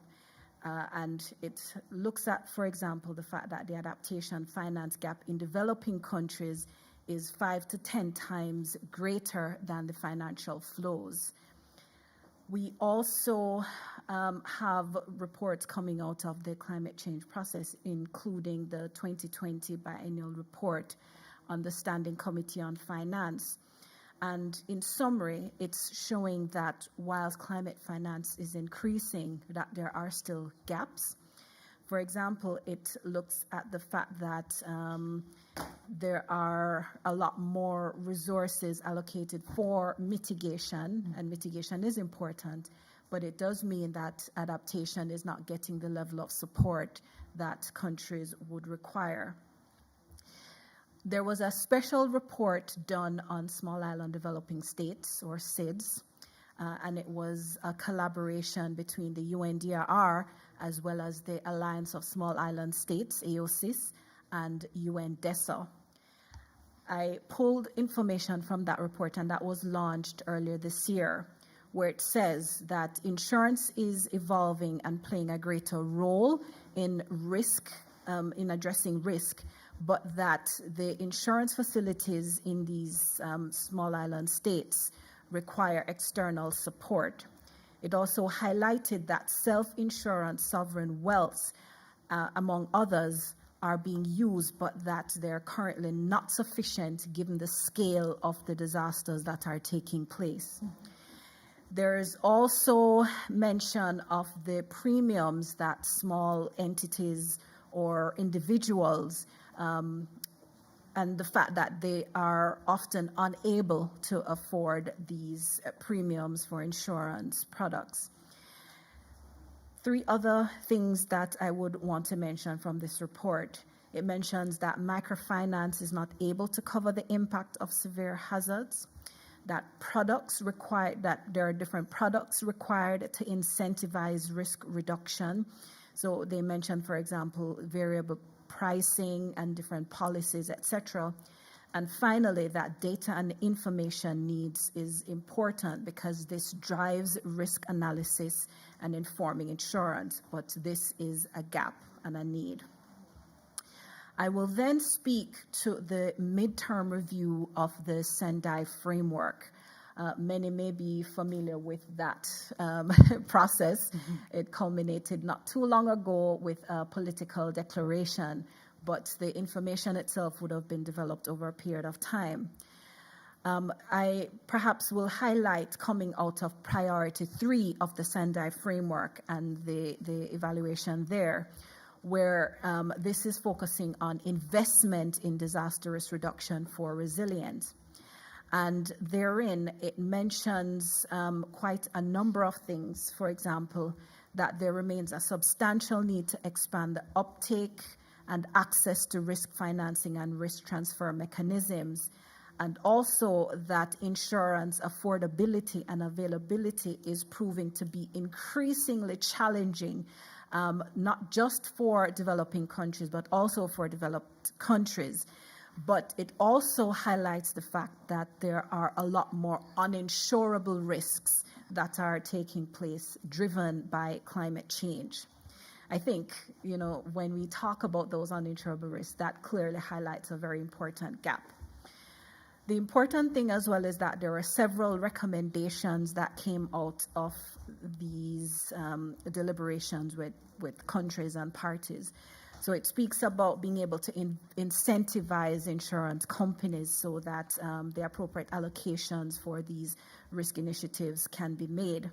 and it looks at, for example, the fact that the adaptation finance gap in developing countries is 5 to 10 times greater than the financial flows. We also have reports coming out of the climate change process, including the 2020 biennial report on the Standing Committee on Finance. And in summary, it's showing that whilst climate finance is increasing, that there are still gaps. For example, it looks at the fact that there are a lot more resources allocated for mitigation, and mitigation is important, but it does mean that adaptation is not getting the level of support that countries would require. There was a special report done on small island developing states, or SIDS, and it was a collaboration between the UNDRR as well as the Alliance of Small Island States, AOSIS, and UNDESA. I pulled information from that report, and that was launched earlier this year, where it says that insurance is evolving and playing a greater role in risk, in addressing risk, but that the insurance facilities in these small island states require external support. It also highlighted that self-insurance sovereign wealth, among others, are being used, but that they're currently not sufficient given the scale of the disasters that are taking place. There is also mention of the premiums that small entities or individuals and the fact that they are often unable to afford these premiums for insurance products. 3 other things that I would want to mention from this report. It mentions that microfinance is not able to cover the impact of severe hazards, that there are different products required to incentivize risk reduction. So they mention, for example, variable pricing and different policies, etc. And finally, that data and information needs is important because this drives risk analysis and informing insurance, but this is a gap and a need. I will then speak to the midterm review of the Sendai framework. Many may be familiar with that process. It culminated not too long ago with a political declaration, but the information itself would have been developed over a period of time. I perhaps will highlight coming out of priority 3 of the Sendai framework and the evaluation there, where this is focusing on investment in disaster risk reduction for resilience. And therein, it mentions quite a number of things. For example, that there remains a substantial need to expand the uptake and access to risk financing and risk transfer mechanisms, and also that insurance affordability and availability is proving to be increasingly challenging, not just for developing countries, but also for developed countries. But it also highlights the fact that there are a lot more uninsurable risks that are taking place driven by climate change. I think, when we talk about those uninsurable risks, that clearly highlights a very important gap. The important thing as well is that there are several recommendations that came out of these deliberations with countries and parties. So it speaks about being able to incentivize insurance companies so that the appropriate allocations for these risk initiatives can be made.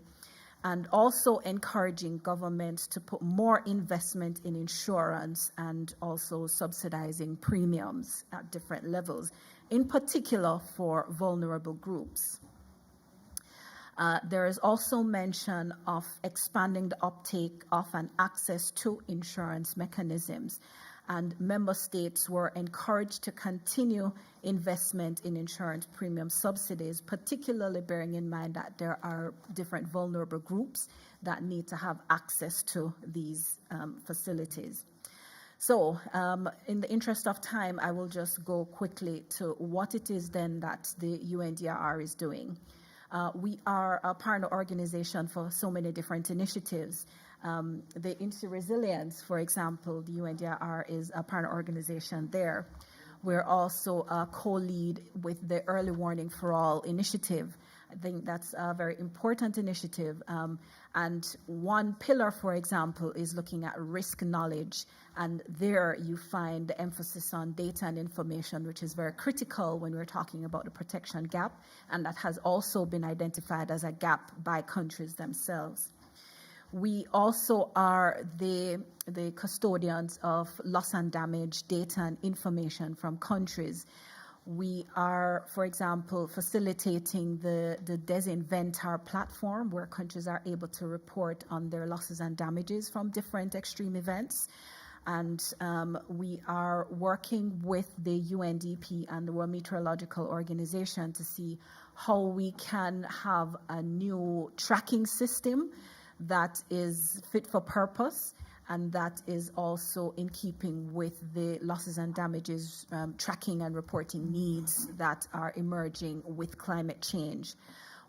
And also encouraging governments to put more investment in insurance and also subsidizing premiums at different levels, in particular for vulnerable groups. There is also mention of expanding the uptake of and access to insurance mechanisms, and member states were encouraged to continue investment in insurance premium subsidies, particularly bearing in mind that there are different vulnerable groups that need to have access to these facilities. So in the interest of time, I will just go quickly to what it is then that the UNDRR is doing. We are a partner organization for so many different initiatives. The Into Resilience, for example, the UNDRR is a partner organization there. We're also a co-lead with the Early Warning for All initiative. I think that's a very important initiative. And one pillar, for example, is looking at risk knowledge. And there you find the emphasis on data and information, which is very critical when we're talking about the protection gap. And that has also been identified as a gap by countries themselves. We also are the custodians of loss and damage data and information from countries. We are, for example, facilitating the Desinventar platform, where countries are able to report on their losses and damages from different extreme events. And we are working with the UNDP and the World Meteorological Organization to see how we can have a new tracking system that is fit for purpose, and that is also in keeping with the losses and damages tracking and reporting needs that are emerging with climate change.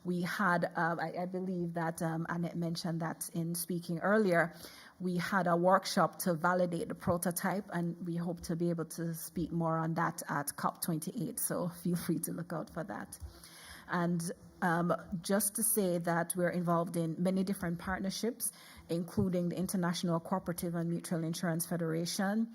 We had, I believe that Ahmed mentioned that in speaking earlier, we had a workshop to validate the prototype, and we hope to be able to speak more on that at COP28, so feel free to look out for that. And just to say that we're involved in many different partnerships, including the International Cooperative and Mutual Insurance Federation.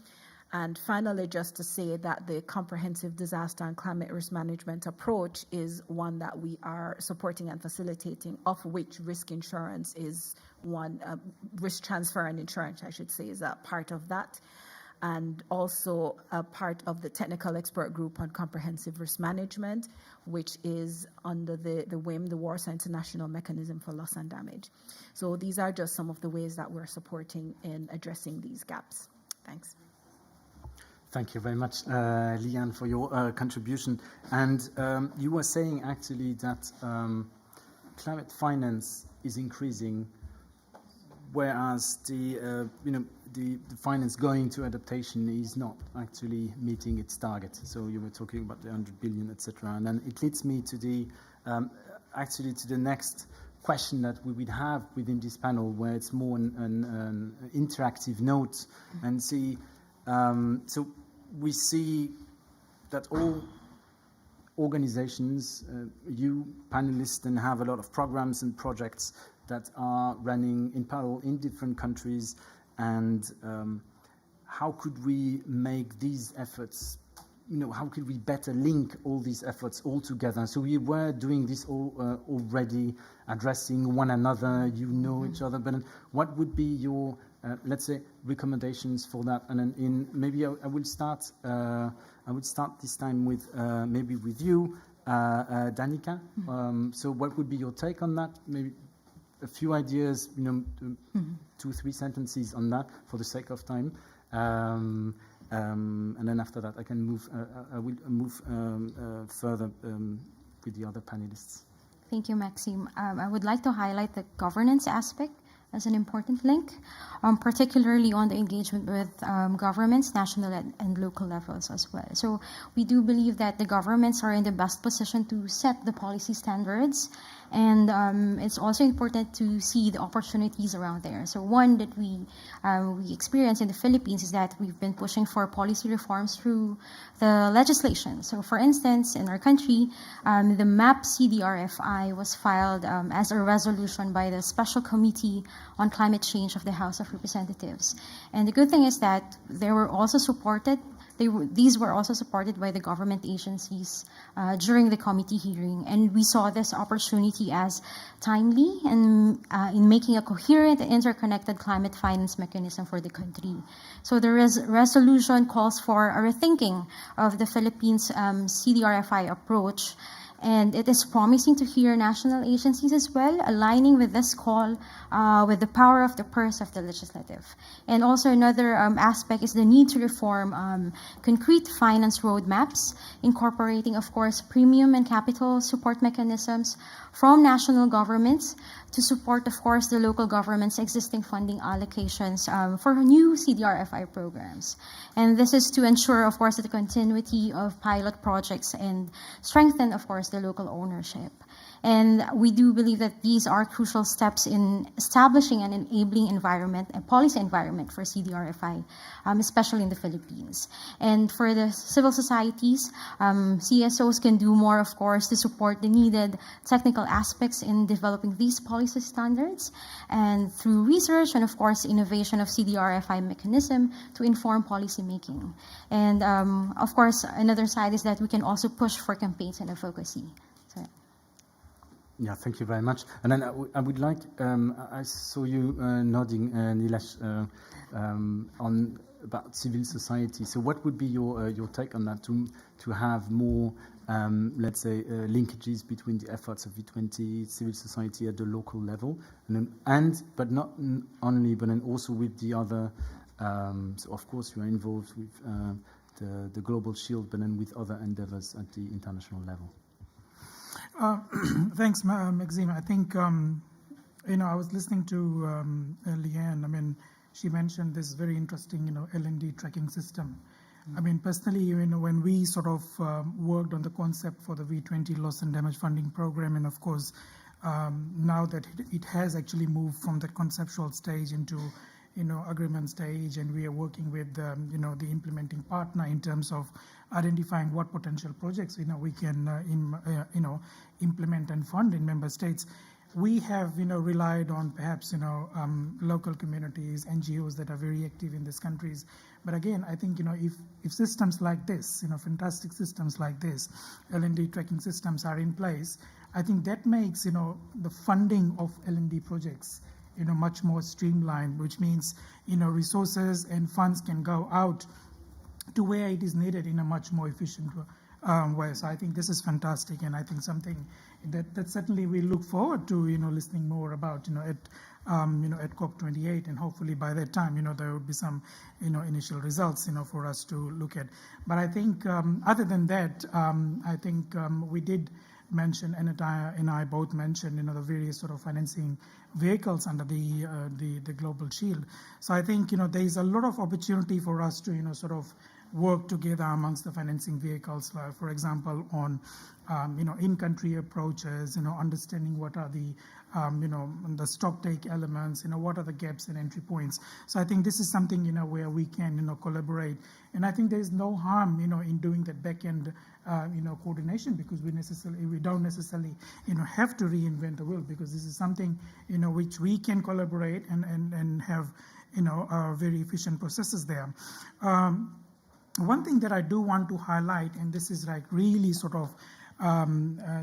And finally, just to say that the comprehensive disaster and climate risk management approach is one that we are supporting and facilitating, of which risk insurance is one, risk transfer and insurance, I should say, is a part of that. And also a part of the technical expert group on comprehensive risk management, which is under the WIM, the Warsaw International Mechanism for Loss and Damage. So these are just some of the ways that we're supporting in addressing these gaps. Thanks. Thank you very much, Leanne, for your contribution. And you were saying actually that climate finance is increasing, whereas the finance going to adaptation is not actually meeting its target. So you were talking about the 100 billion, etc. And then it leads me to the to the next question that we would have within this panel, where it's more an interactive note, and see. So we see that all organizations, you panelists, then have a lot of programs and projects that are running in parallel in different countries, and how could we make these efforts, how could we better link all these efforts all together? So we were doing this already, addressing one another, each other, but what would be your, let's say, recommendations for that? And then maybe I would start this time with maybe with you, Danica. So what would be your take on that? Maybe a few ideas, 2-3 sentences on that for the sake of time. And then after that, I can move. I will move further with the other panelists. Thank you, Maxime. I would like to highlight the governance aspect as an important link, particularly on the engagement with governments, national and local levels as well. So we do believe that the governments are in the best position to set the policy standards, and it's also important to see the opportunities around there. So one that we experience in the Philippines is that we've been pushing for policy reforms through the legislation. So for instance, in our country, the MAP CDRFI was filed as a resolution by the Special Committee on Climate Change of the House of Representatives. And the good thing is that they were also supported. These were also supported by the government agencies during the committee hearing, and we saw this opportunity as timely in making a coherent and interconnected climate finance mechanism for the country. So the resolution calls for a rethinking of the Philippines' CDRFI approach, and it is promising to hear national agencies as well, aligning with this call with the power of the purse of the legislative. And also another aspect is the need to reform concrete finance roadmaps, incorporating, of course, premium and capital support mechanisms from national governments to support, of course, the local government's existing funding allocations for new CDRFI programs. And this is to ensure, of course, the continuity of pilot projects and strengthen, of course, the local ownership. And we do believe that these are crucial steps in establishing an enabling environment, a policy environment for CDRFI, especially in the Philippines. And for the civil societies, CSOs can do more, of course, to support the needed technical aspects in developing these policy standards, and through research and, of course, innovation of CDRFI mechanism to inform policy making. And, of course, another side is that we can also push for campaigns and advocacy. Yeah, thank you very much. And then I would like, I saw you nodding, Nilesh, on about civil society. So what would be your take on that, to have more, let's say, linkages between the efforts of V20, civil society at the local level, but not only, but then also with the other, so of course you are involved with the Global Shield, but then with other endeavors at the international level. Thanks, Maxime. I think, I was listening to Leanne. I mean, she mentioned this very interesting, L&D tracking system. I mean, personally, when we sort of worked on the concept for the V20 loss and damage funding program, and of course, now that it has actually moved from the conceptual stage into agreement stage, and we are working with the implementing partner in terms of identifying what potential projects we can implement and fund in member states. We have relied on perhaps local communities, NGOs that are very active in these countries. But again, I think if systems like this, fantastic systems like this, L&D tracking systems are in place, I think that makes the funding of L&D projects much more streamlined, which means, resources and funds can go out to where it is needed in a much more efficient way. So I think this is fantastic, and I think something that certainly we look forward to, listening more about, at COP28, and hopefully by that time, there will be some, initial results, for us to look at. But I think, other than that, I think we did mention, and I both mentioned, the various sort of financing vehicles under the Global Shield. So I think, there is a lot of opportunity for us to, sort of work together amongst the financing vehicles, for example, on in-country approaches, understanding what are the the stock take elements, what are the gaps and entry points. So I think this is something, where we can, collaborate. And I think there is no harm, in doing that back-end, coordination, because we don't necessarily, have to reinvent the wheel, because this is something, which we can collaborate and have, very efficient processes there. One thing that I do want to highlight, and this is like really sort of,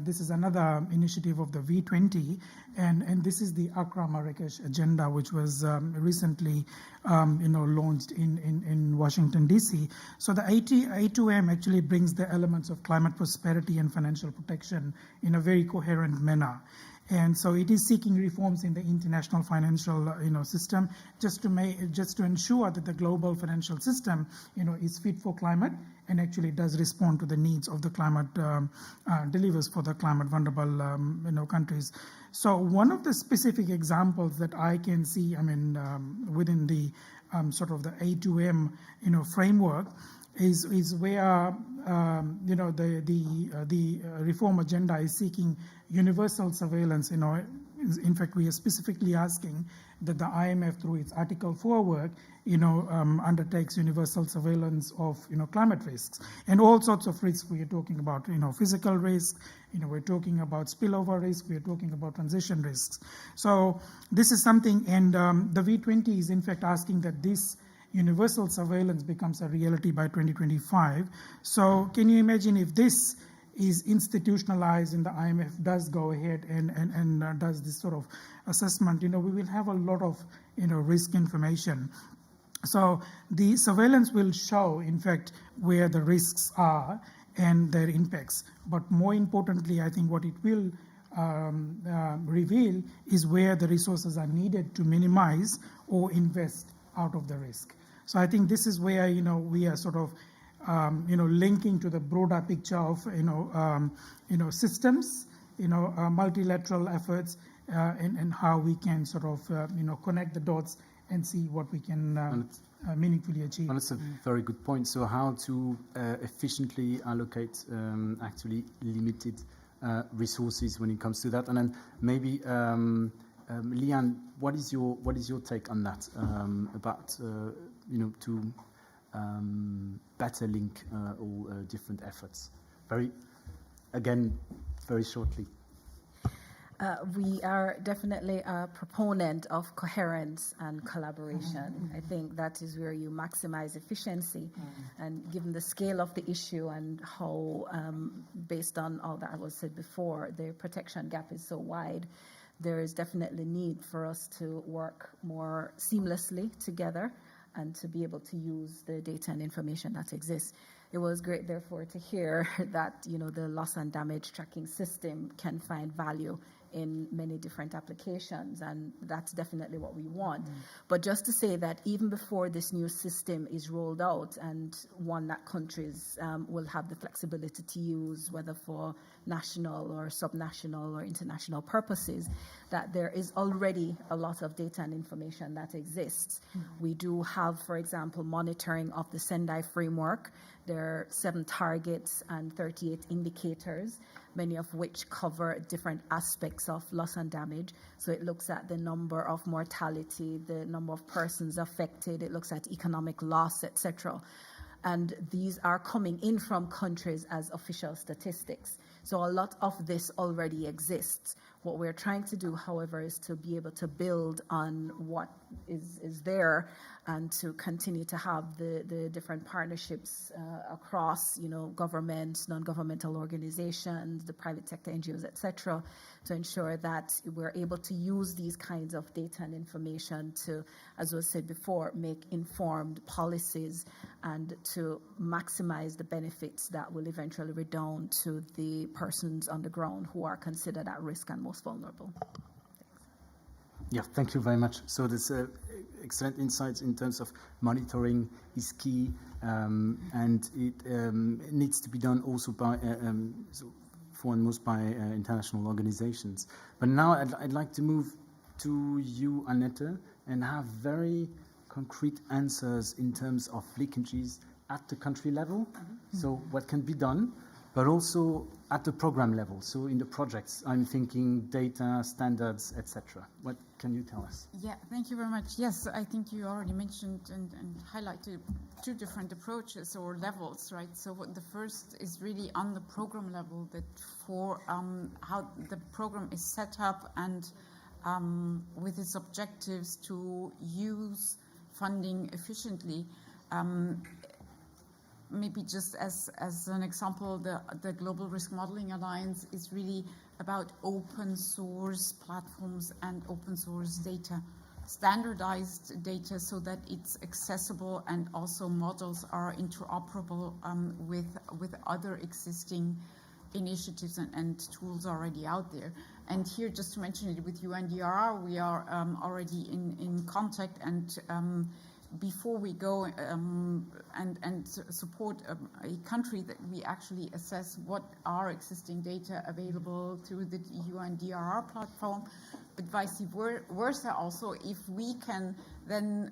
this is another initiative of the V20, and this is the Accra Marrakesh agenda, which was recently, launched in Washington, D.C. So the A2M actually brings the elements of climate prosperity and financial protection in a very coherent manner. And so it is seeking reforms in the international financial, system, just to ensure that the global financial system, is fit for climate and actually does respond to the needs of the climate, delivers for the climate vulnerable, countries. So one of the specific examples that I can see, within the sort of the A2M, framework, is where the reform agenda is seeking universal surveillance. In fact, we are specifically asking that the IMF, through its Article 4 work, undertakes universal surveillance of climate risks and all sorts of risks. We are talking about physical risk, we're talking about spillover risk, we're talking about transition risks. So this is something, and the V20 is in fact asking that this universal surveillance becomes a reality by 2025. So can you imagine if this is institutionalized and the IMF does go ahead and does this sort of assessment, we will have a lot of risk information. So the surveillance will show, in fact, where the risks are and their impacts. But more importantly, I think what it will reveal is where the resources are needed to minimize or invest out of the risk. So I think this is where we are sort of linking to the broader picture of systems, multilateral efforts, and how we can sort of connect the dots and see what we can meaningfully achieve. Well, that's a very good point. So how to efficiently allocate actually limited resources when it comes to that, and then maybe Leanne, what is your take on that about to better link all different efforts? Very shortly. We are definitely a proponent of coherence and collaboration. I think that is where you maximize efficiency. And given the scale of the issue and how, based on all that was said before, the protection gap is so wide, there is definitely need for us to work more seamlessly together and to be able to use the data and information that exists. It was great, therefore, to hear that the loss and damage tracking system can find value in many different applications, and that's definitely what we want. But just to say that even before this new system is rolled out, and one that countries will have the flexibility to use, whether for national or subnational or international purposes, that there is already a lot of data and information that exists. We do have, for example, monitoring of the Sendai framework. There are 7 targets and 38 indicators, many of which cover different aspects of loss and damage. So it looks at the number of mortality, the number of persons affected, it looks at economic loss, etc. And these are coming in from countries as official statistics. So a lot of this already exists. What we're trying to do, however, is to be able to build on what is there and to continue to have the different partnerships across, governments, non-governmental organizations, the private sector, NGOs, etc., to ensure that we're able to use these kinds of data and information to, as was said before, make informed policies and to maximize the benefits that will eventually redound to the persons on the ground who are considered at risk and most vulnerable. Yeah, thank you very much. So this excellent insights in terms of monitoring is key, and it needs to be done also by, foremost by international organizations. But now I'd like to move to you, Annette, and have very concrete answers in terms of leakages at the country level, so what can be done, but also at the program level. So in the projects, I'm thinking data, standards, etc. What can you tell us? Yeah, thank you very much. Yes, I think you already mentioned and highlighted two different approaches or levels, right? So the first is really on the program level, that for how the program is set up and with its objectives to use funding efficiently. Maybe just as an example, the Global Risk Modeling Alliance is really about open source platforms and open source data, standardized data, so that it's accessible and also models are interoperable with other existing initiatives and tools already out there. And here, just to mention it, with UNDRR, we are already in contact, and before we go and support a country, that we actually assess what are existing data available through the UNDRR platform, but vice versa also, if we can then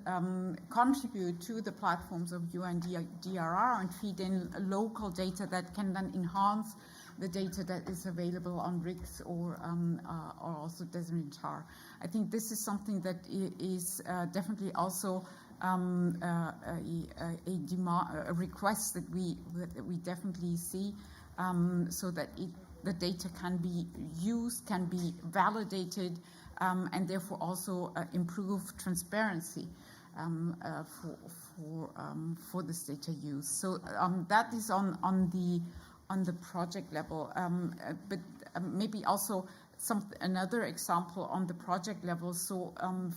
contribute to the platforms of UNDRR and feed in local data that can then enhance the data that is available on RICS or also Desmitar. I think this is something that is definitely also a request that we definitely see, so that the data can be used, can be validated, and therefore also improve transparency for this data use. So that is on the project level, but maybe also another example on the project level. So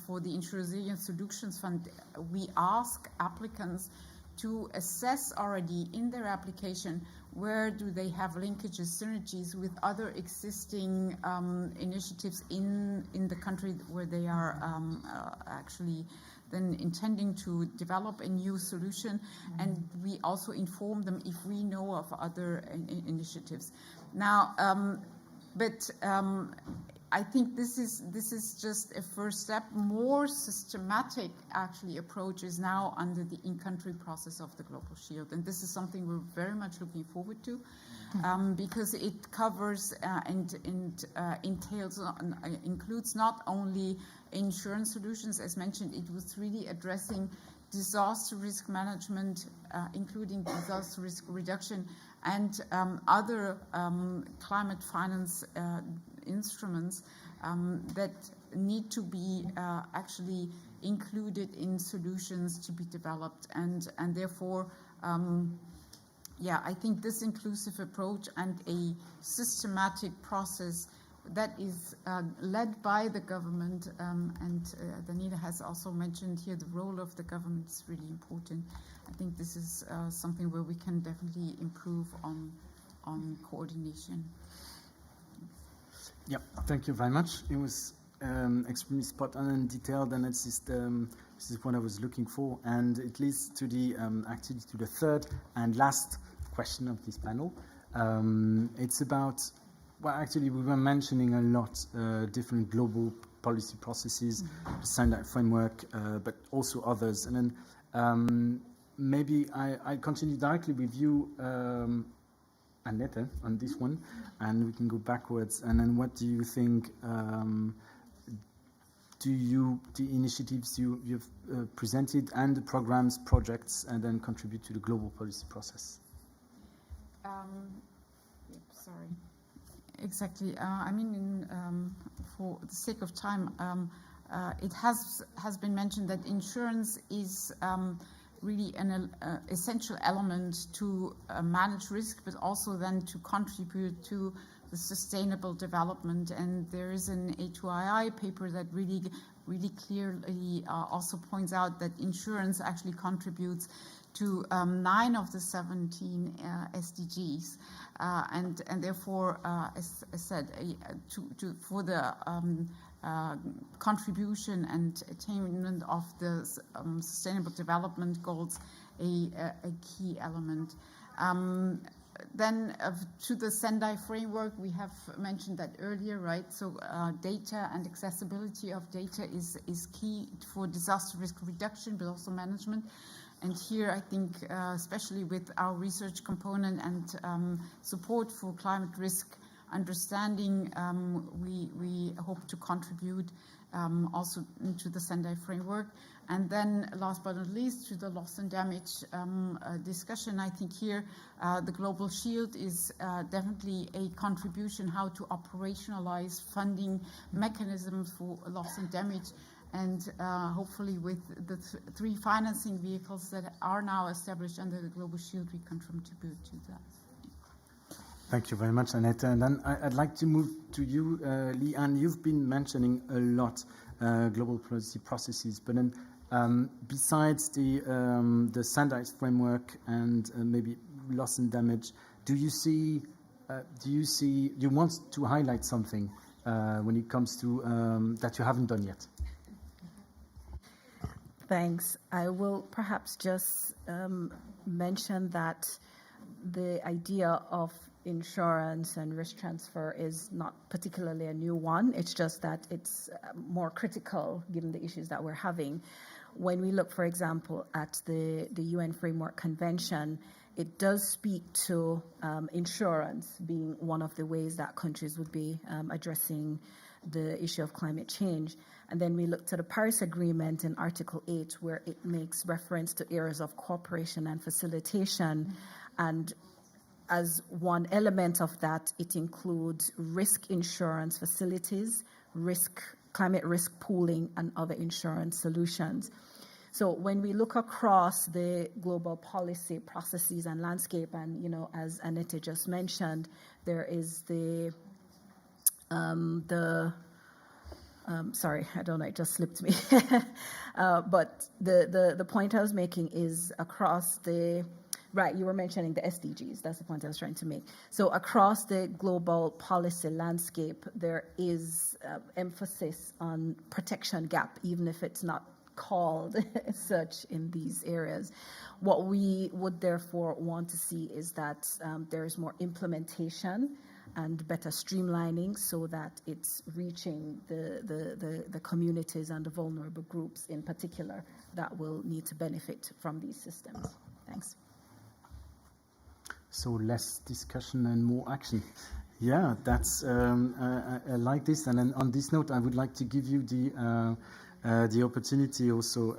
for the Insurance Resilience Solutions Fund, we ask applicants to assess already in their application where do they have linkages, synergies with other existing initiatives in the country where they are actually then intending to develop a new solution. And we also inform them if we know of other initiatives. Now, but I think this is just a first step. More systematic, actually, approach is now under the in-country process of the Global Shield, and this is something we're very much looking forward to, because it covers and entails, includes not only insurance solutions, as mentioned. It was really addressing disaster risk management, including disaster risk reduction, and other climate finance instruments that need to be actually included in solutions to be developed. And therefore, I think this inclusive approach and a systematic process that is led by the government, and Daniela has also mentioned here the role of the government is really important. I think this is something where we can definitely improve on coordination. Yeah, thank you very much. It was extremely spot on and detailed, and this is what I was looking for. And it leads to the actually to the third and last question of this panel. It's about, well, actually we were mentioning a lot different global policy processes, the standard framework, but also others. And then maybe I continue directly with you, Annette, on this one, and we can go backwards. And then what do you think, the initiatives you've presented and the programs, projects, and then contribute to the global policy process? Sorry. Exactly. I mean, for the sake of time, it has been mentioned that insurance is really an essential element to manage risk, but also then to contribute to the sustainable development. And there is an A2II paper that really clearly also points out that insurance actually contributes to 9 of the 17 SDGs, and therefore, as I said, for the contribution and attainment of the sustainable development goals, a key element. Then to the Sendai framework, we have mentioned that earlier, right? So data and accessibility of data is key for disaster risk reduction, but also management. And here, I think, especially with our research component and support for climate risk understanding, we hope to contribute also into the Sendai framework. And then, last but not least, to the loss and damage discussion, I think here the Global Shield is definitely a contribution how to operationalize funding mechanisms for loss and damage. And hopefully with the three financing vehicles that are now established under the Global Shield, we can contribute to that. Thank you very much, Annette. And then I'd like to move to you, Leanne. You've been mentioning a lot global policy processes, but then besides the Sendai framework and maybe loss and damage, do you want to highlight something when it comes to that you haven't done yet? Thanks. I will perhaps just mention that the idea of insurance and risk transfer is not particularly a new one. It's just that it's more critical given the issues that we're having. When we look, for example, at the UN Framework Convention, it does speak to insurance being one of the ways that countries would be addressing the issue of climate change. And then we look to the Paris Agreement in Article 8, where it makes reference to areas of cooperation and facilitation. And as one element of that, it includes risk insurance facilities, climate risk pooling, and other insurance solutions. So when we look across the global policy processes and landscape, and as Annette just mentioned, there is sorry, I don't know, it just slipped me. But the point I was making is across right, you were mentioning the SDGs. That's the point I was trying to make. So across the global policy landscape, there is emphasis on protection gap, even if it's not called such in these areas. What we would therefore want to see is that there is more implementation and better streamlining so that it's reaching the communities and the vulnerable groups in particular that will need to benefit from these systems. Thanks. So less discussion and more action. Yeah, that's I like this. And then on this note, I would like to give you the opportunity also,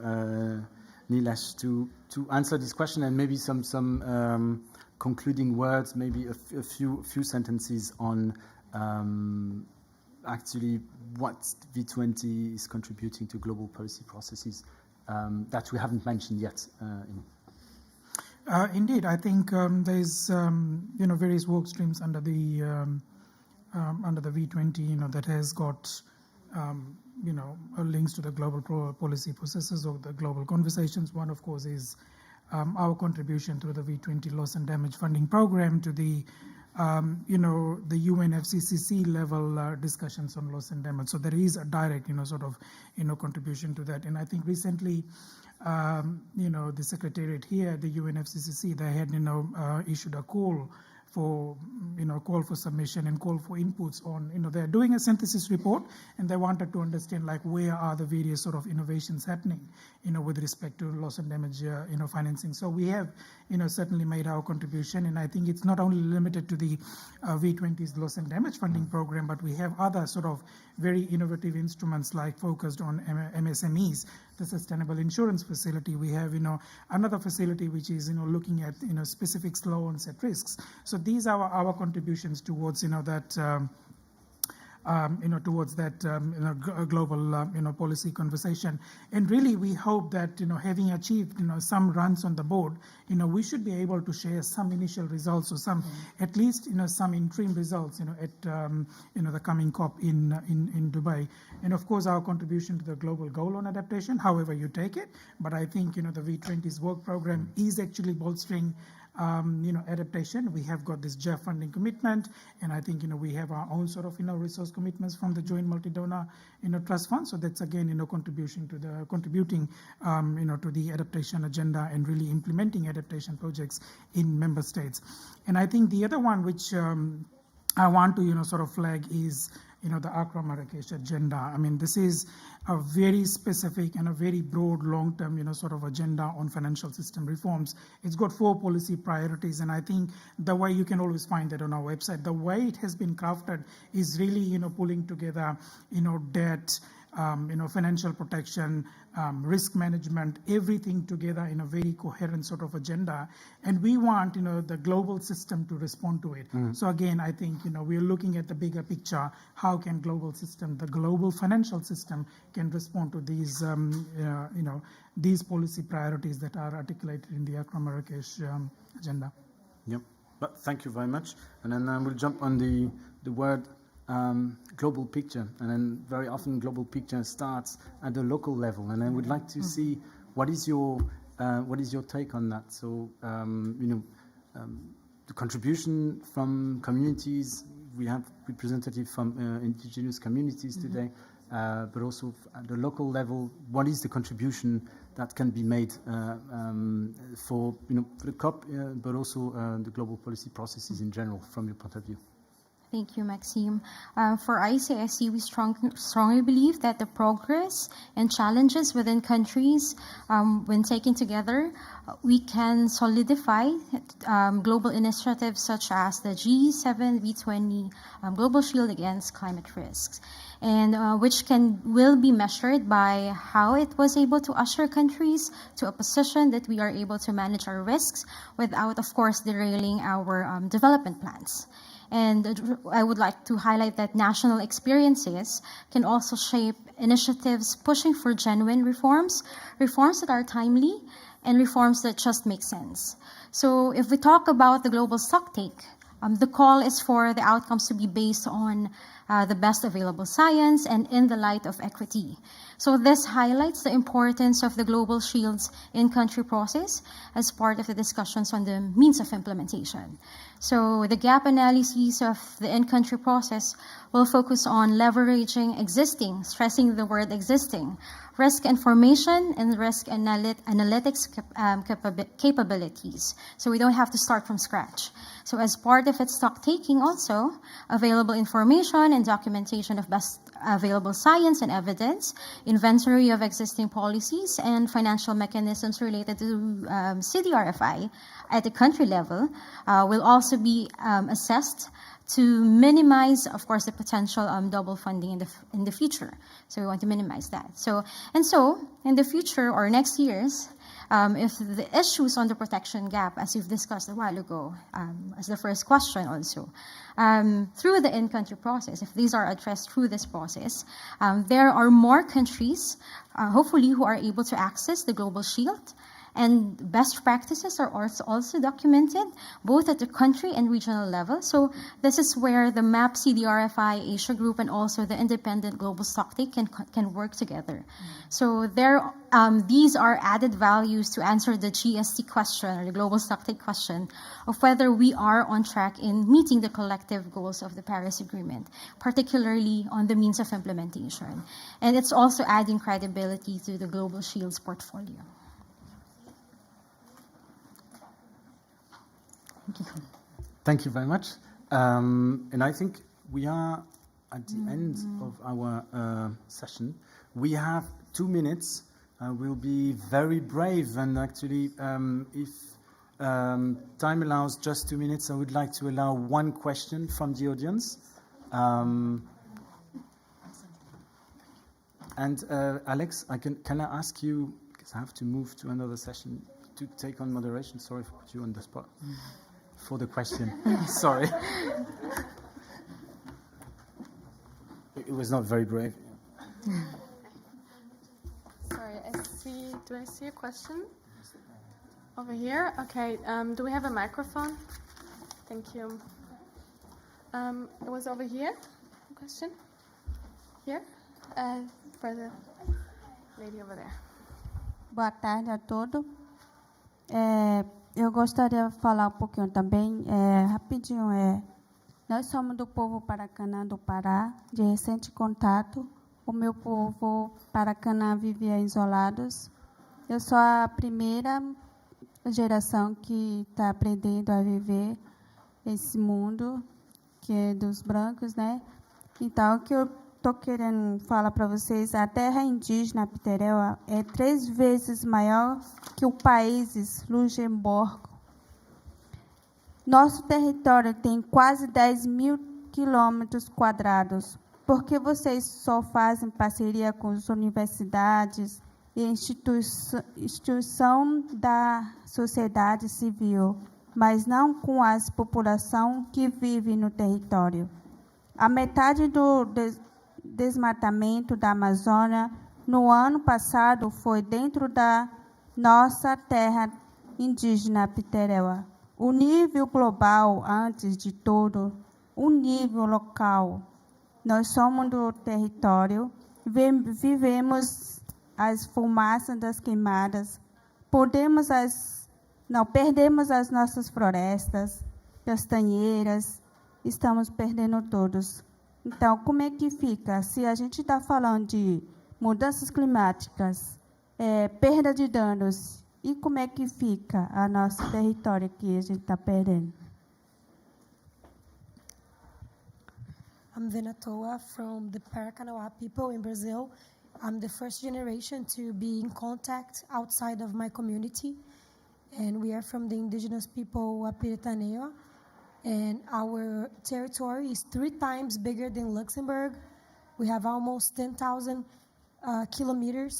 Nilesh, to answer this question and maybe some concluding words, maybe a few sentences on actually what V20 is contributing to global policy processes that we haven't mentioned yet. Indeed, I think there's various work streams under the V20 that has got links to the global policy processes or the global conversations. One, of course, is our contribution to the V20 loss and damage funding program, to the the UNFCCC level discussions on loss and damage. So there is a direct contribution to that. And I think recently the Secretariat here at the UNFCCC, they had issued a call for submission and call for inputs on they're doing a synthesis report, and they wanted to understand where are the various sort of innovations happening with respect to loss and damage financing. So we have certainly made our contribution, and I think it's not only limited to the V20's loss and damage funding program, but we have other sort of very innovative instruments focused on MSMEs, the Sustainable Insurance Facility. We have another facility which is looking at specific slow onset risks. So these are our contributions towards that global policy conversation. And really, we hope that having achieved some runs on the board, we should be able to share some initial results or some at least some interim results at the coming COP in Dubai. And of course, our contribution to the global goal on adaptation, however you take it. But I think the V20's work program is actually bolstering adaptation. We have got this JEF funding commitment, and I think we have our own sort of resource commitments from the joint multi-donor trust fund. So that's again contributing to the adaptation agenda and really implementing adaptation projects in member states. And I think the other one which I want to sort of flag is the Accra Marrakesh agenda. I mean, this is a very specific and a very broad, long-term, sort of agenda on financial system reforms. It's got 4 policy priorities, and I think the way you can always find that on our website, the way it has been crafted is really, pulling together, debt, financial protection, risk management, everything together in a very coherent sort of agenda. And we want, the global system to respond to it. So again, I think, we're looking at the bigger picture. How can the global financial system can respond to these, these policy priorities that are articulated in the Accra Marrakesh agenda. Yep. But thank you very much. And then we'll jump on the word global picture, and then very often global picture starts at the local level, and I would like to see what is your take on that. So the contribution from communities. We have representatives from indigenous communities today, but also at the local level. What is the contribution that can be made for the COP, but also the global policy processes in general, from your point of view? Thank you, Maxime. For ICSC, we strongly believe that the progress and challenges within countries, when taken together, we can solidify global initiatives such as the G7, V20 Global Shield Against Climate Risks, and which will be measured by how it was able to usher countries to a position that we are able to manage our risks without, of course, derailing our development plans. And I would like to highlight that national experiences can also shape initiatives pushing for genuine reforms that are timely, and reforms that just make sense. So if we talk about the global stocktake, the call is for the outcomes to be based on the best available science and in the light of equity. So this highlights the importance of the Global Shield's in-country process as part of the discussions on the means of implementation. So the gap analyses of the in-country process will focus on leveraging existing, stressing the word existing, risk information and risk analytics capabilities. So we don't have to start from scratch. So as part of its stock taking also, available information and documentation of best available science and evidence, inventory of existing policies, and financial mechanisms related to CDRFI at the country level will also be assessed to minimize, of course, the potential double funding in the future. So we want to minimize that. So in the future or next years, if the issues on the protection gap, as you've discussed a while ago, as the first question also, through the in-country process, if these are addressed through this process, there are more countries, hopefully, who are able to access the Global Shield. And best practices are also documented, both at the country and regional level. So this is where the MAP CDRFI Asia Group and also the independent Global Stocktake can work together. So these are added values to answer the GST question, or the Global Stocktake question, of whether we are on track in meeting the collective goals of the Paris Agreement, particularly on the means of implementation. And it's also adding credibility to the Global Shield's portfolio. Thank you very much. And I think we are at the end of our session. We have 2 minutes. We'll be very brave, and actually, if time allows just 2 minutes, I would like to allow one question from the audience. And Alex, can I ask you, because I have to move to another session, to take on moderation? Sorry for putting you on the spot. For the question. Sorry. It was not very brave. Sorry, do I see a question? Over here? Okay, do we have a microphone? Thank you. It was over here, a question? Here? For the lady over there. Boa tarde a todos. Eu gostaria de falar pouquinho também, rapidinho. Nós somos do povo Paracanã do Pará, de recente contato. O meu povo Paracanã vivia isolados. Eu sou a primeira geração que está aprendendo a viver esse mundo, que é dos brancos, né? Então, o que eu estou querendo falar para vocês, a terra indígena Pitereua é 3 vezes maior que o país Luxemburgo. Nosso território tem quase 10.000 quilômetros quadrados. Por que vocês só fazem parceria com as universidades e instituição da sociedade civil, mas não com a população que vive no território? A metade do desmatamento da Amazônia no ano passado foi dentro da nossa terra indígena Pitereua. O nível global, antes de tudo, o nível local. Nós somos do território, vivemos as fumaças das queimadas, perdemos as nossas florestas, castanheiras, estamos perdendo todos. Então, como é que fica? Se a gente está falando de mudanças climáticas, perda de danos, e como é que fica o nosso território que a gente está perdendo? I'm Venatoa from the Paracanoa people in Brazil. I'm the first generation to be in contact outside of my community. And we are from the indigenous people Apiritanewa. And our territory is 3 times bigger than Luxembourg. We have almost 10,000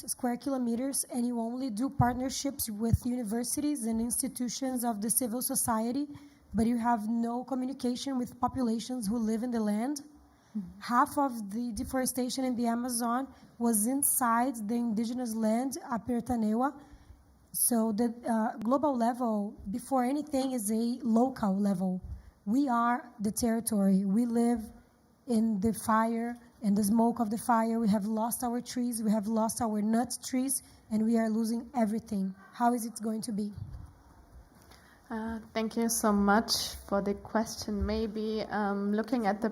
square kilometers, and you only do partnerships with universities and institutions of the civil society, but you have no communication with populations who live in the land. Half of the deforestation in the Amazon was inside the indigenous land, Apiritanewa. So the global level, before anything, is a local level. We are the territory. We live in the fire and the smoke of the fire. We have lost our trees. We have lost our nut trees, and we are losing everything. How is it going to be? Thank you so much for the question. Maybe looking at the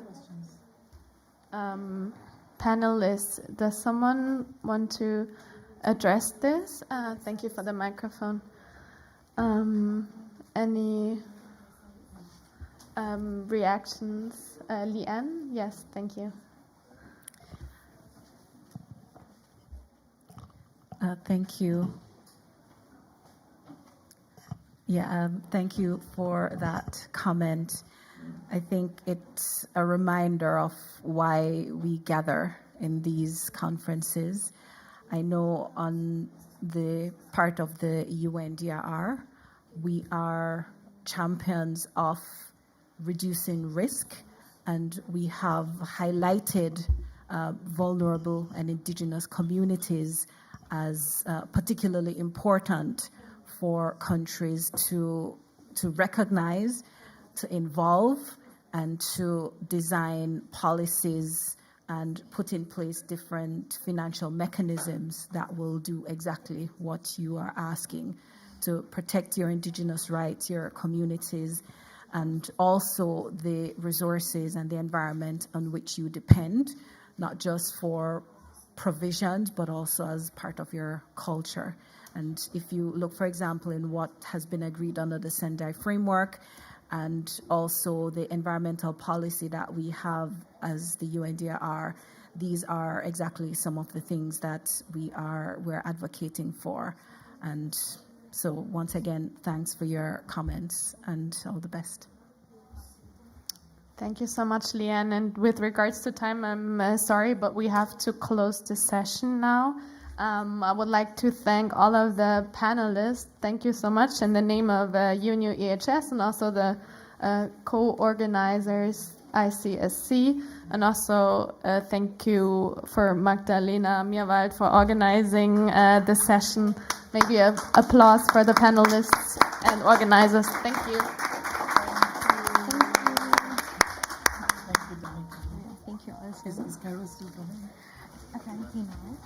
panelists, does someone want to address this? Thank you for the microphone. Any reactions? Leanne? Yes, thank you. Thank you. Yeah, thank you for that comment. I think it's a reminder of why we gather in these conferences. I know on the part of the UNDRR, we are champions of reducing risk, and we have highlighted vulnerable and indigenous communities as particularly important for countries to recognize, to involve, and to design policies and put in place different financial mechanisms that will do exactly what you are asking, to protect your indigenous rights, your communities, and also the resources and the environment on which you depend, not just for provisions, but also as part of your culture. And if you look, for example, in what has been agreed under the Sendai framework, and also the environmental policy that we have as the UNDRR, these are exactly some of the things that we're advocating for. And so once again, thanks for your comments and all the best. Thank you so much, Leanne. And with regards to time, I'm sorry, but we have to close the session now. I would like to thank all of the panelists. Thank you so much in the name of UNU EHS and also the co-organizers ICSC. And also thank you for Magdalena Mierwald for organizing the session. Maybe an applause for the panelists and organizers. Thank you. Thank you also. Is Kairos still coming? Apparently no.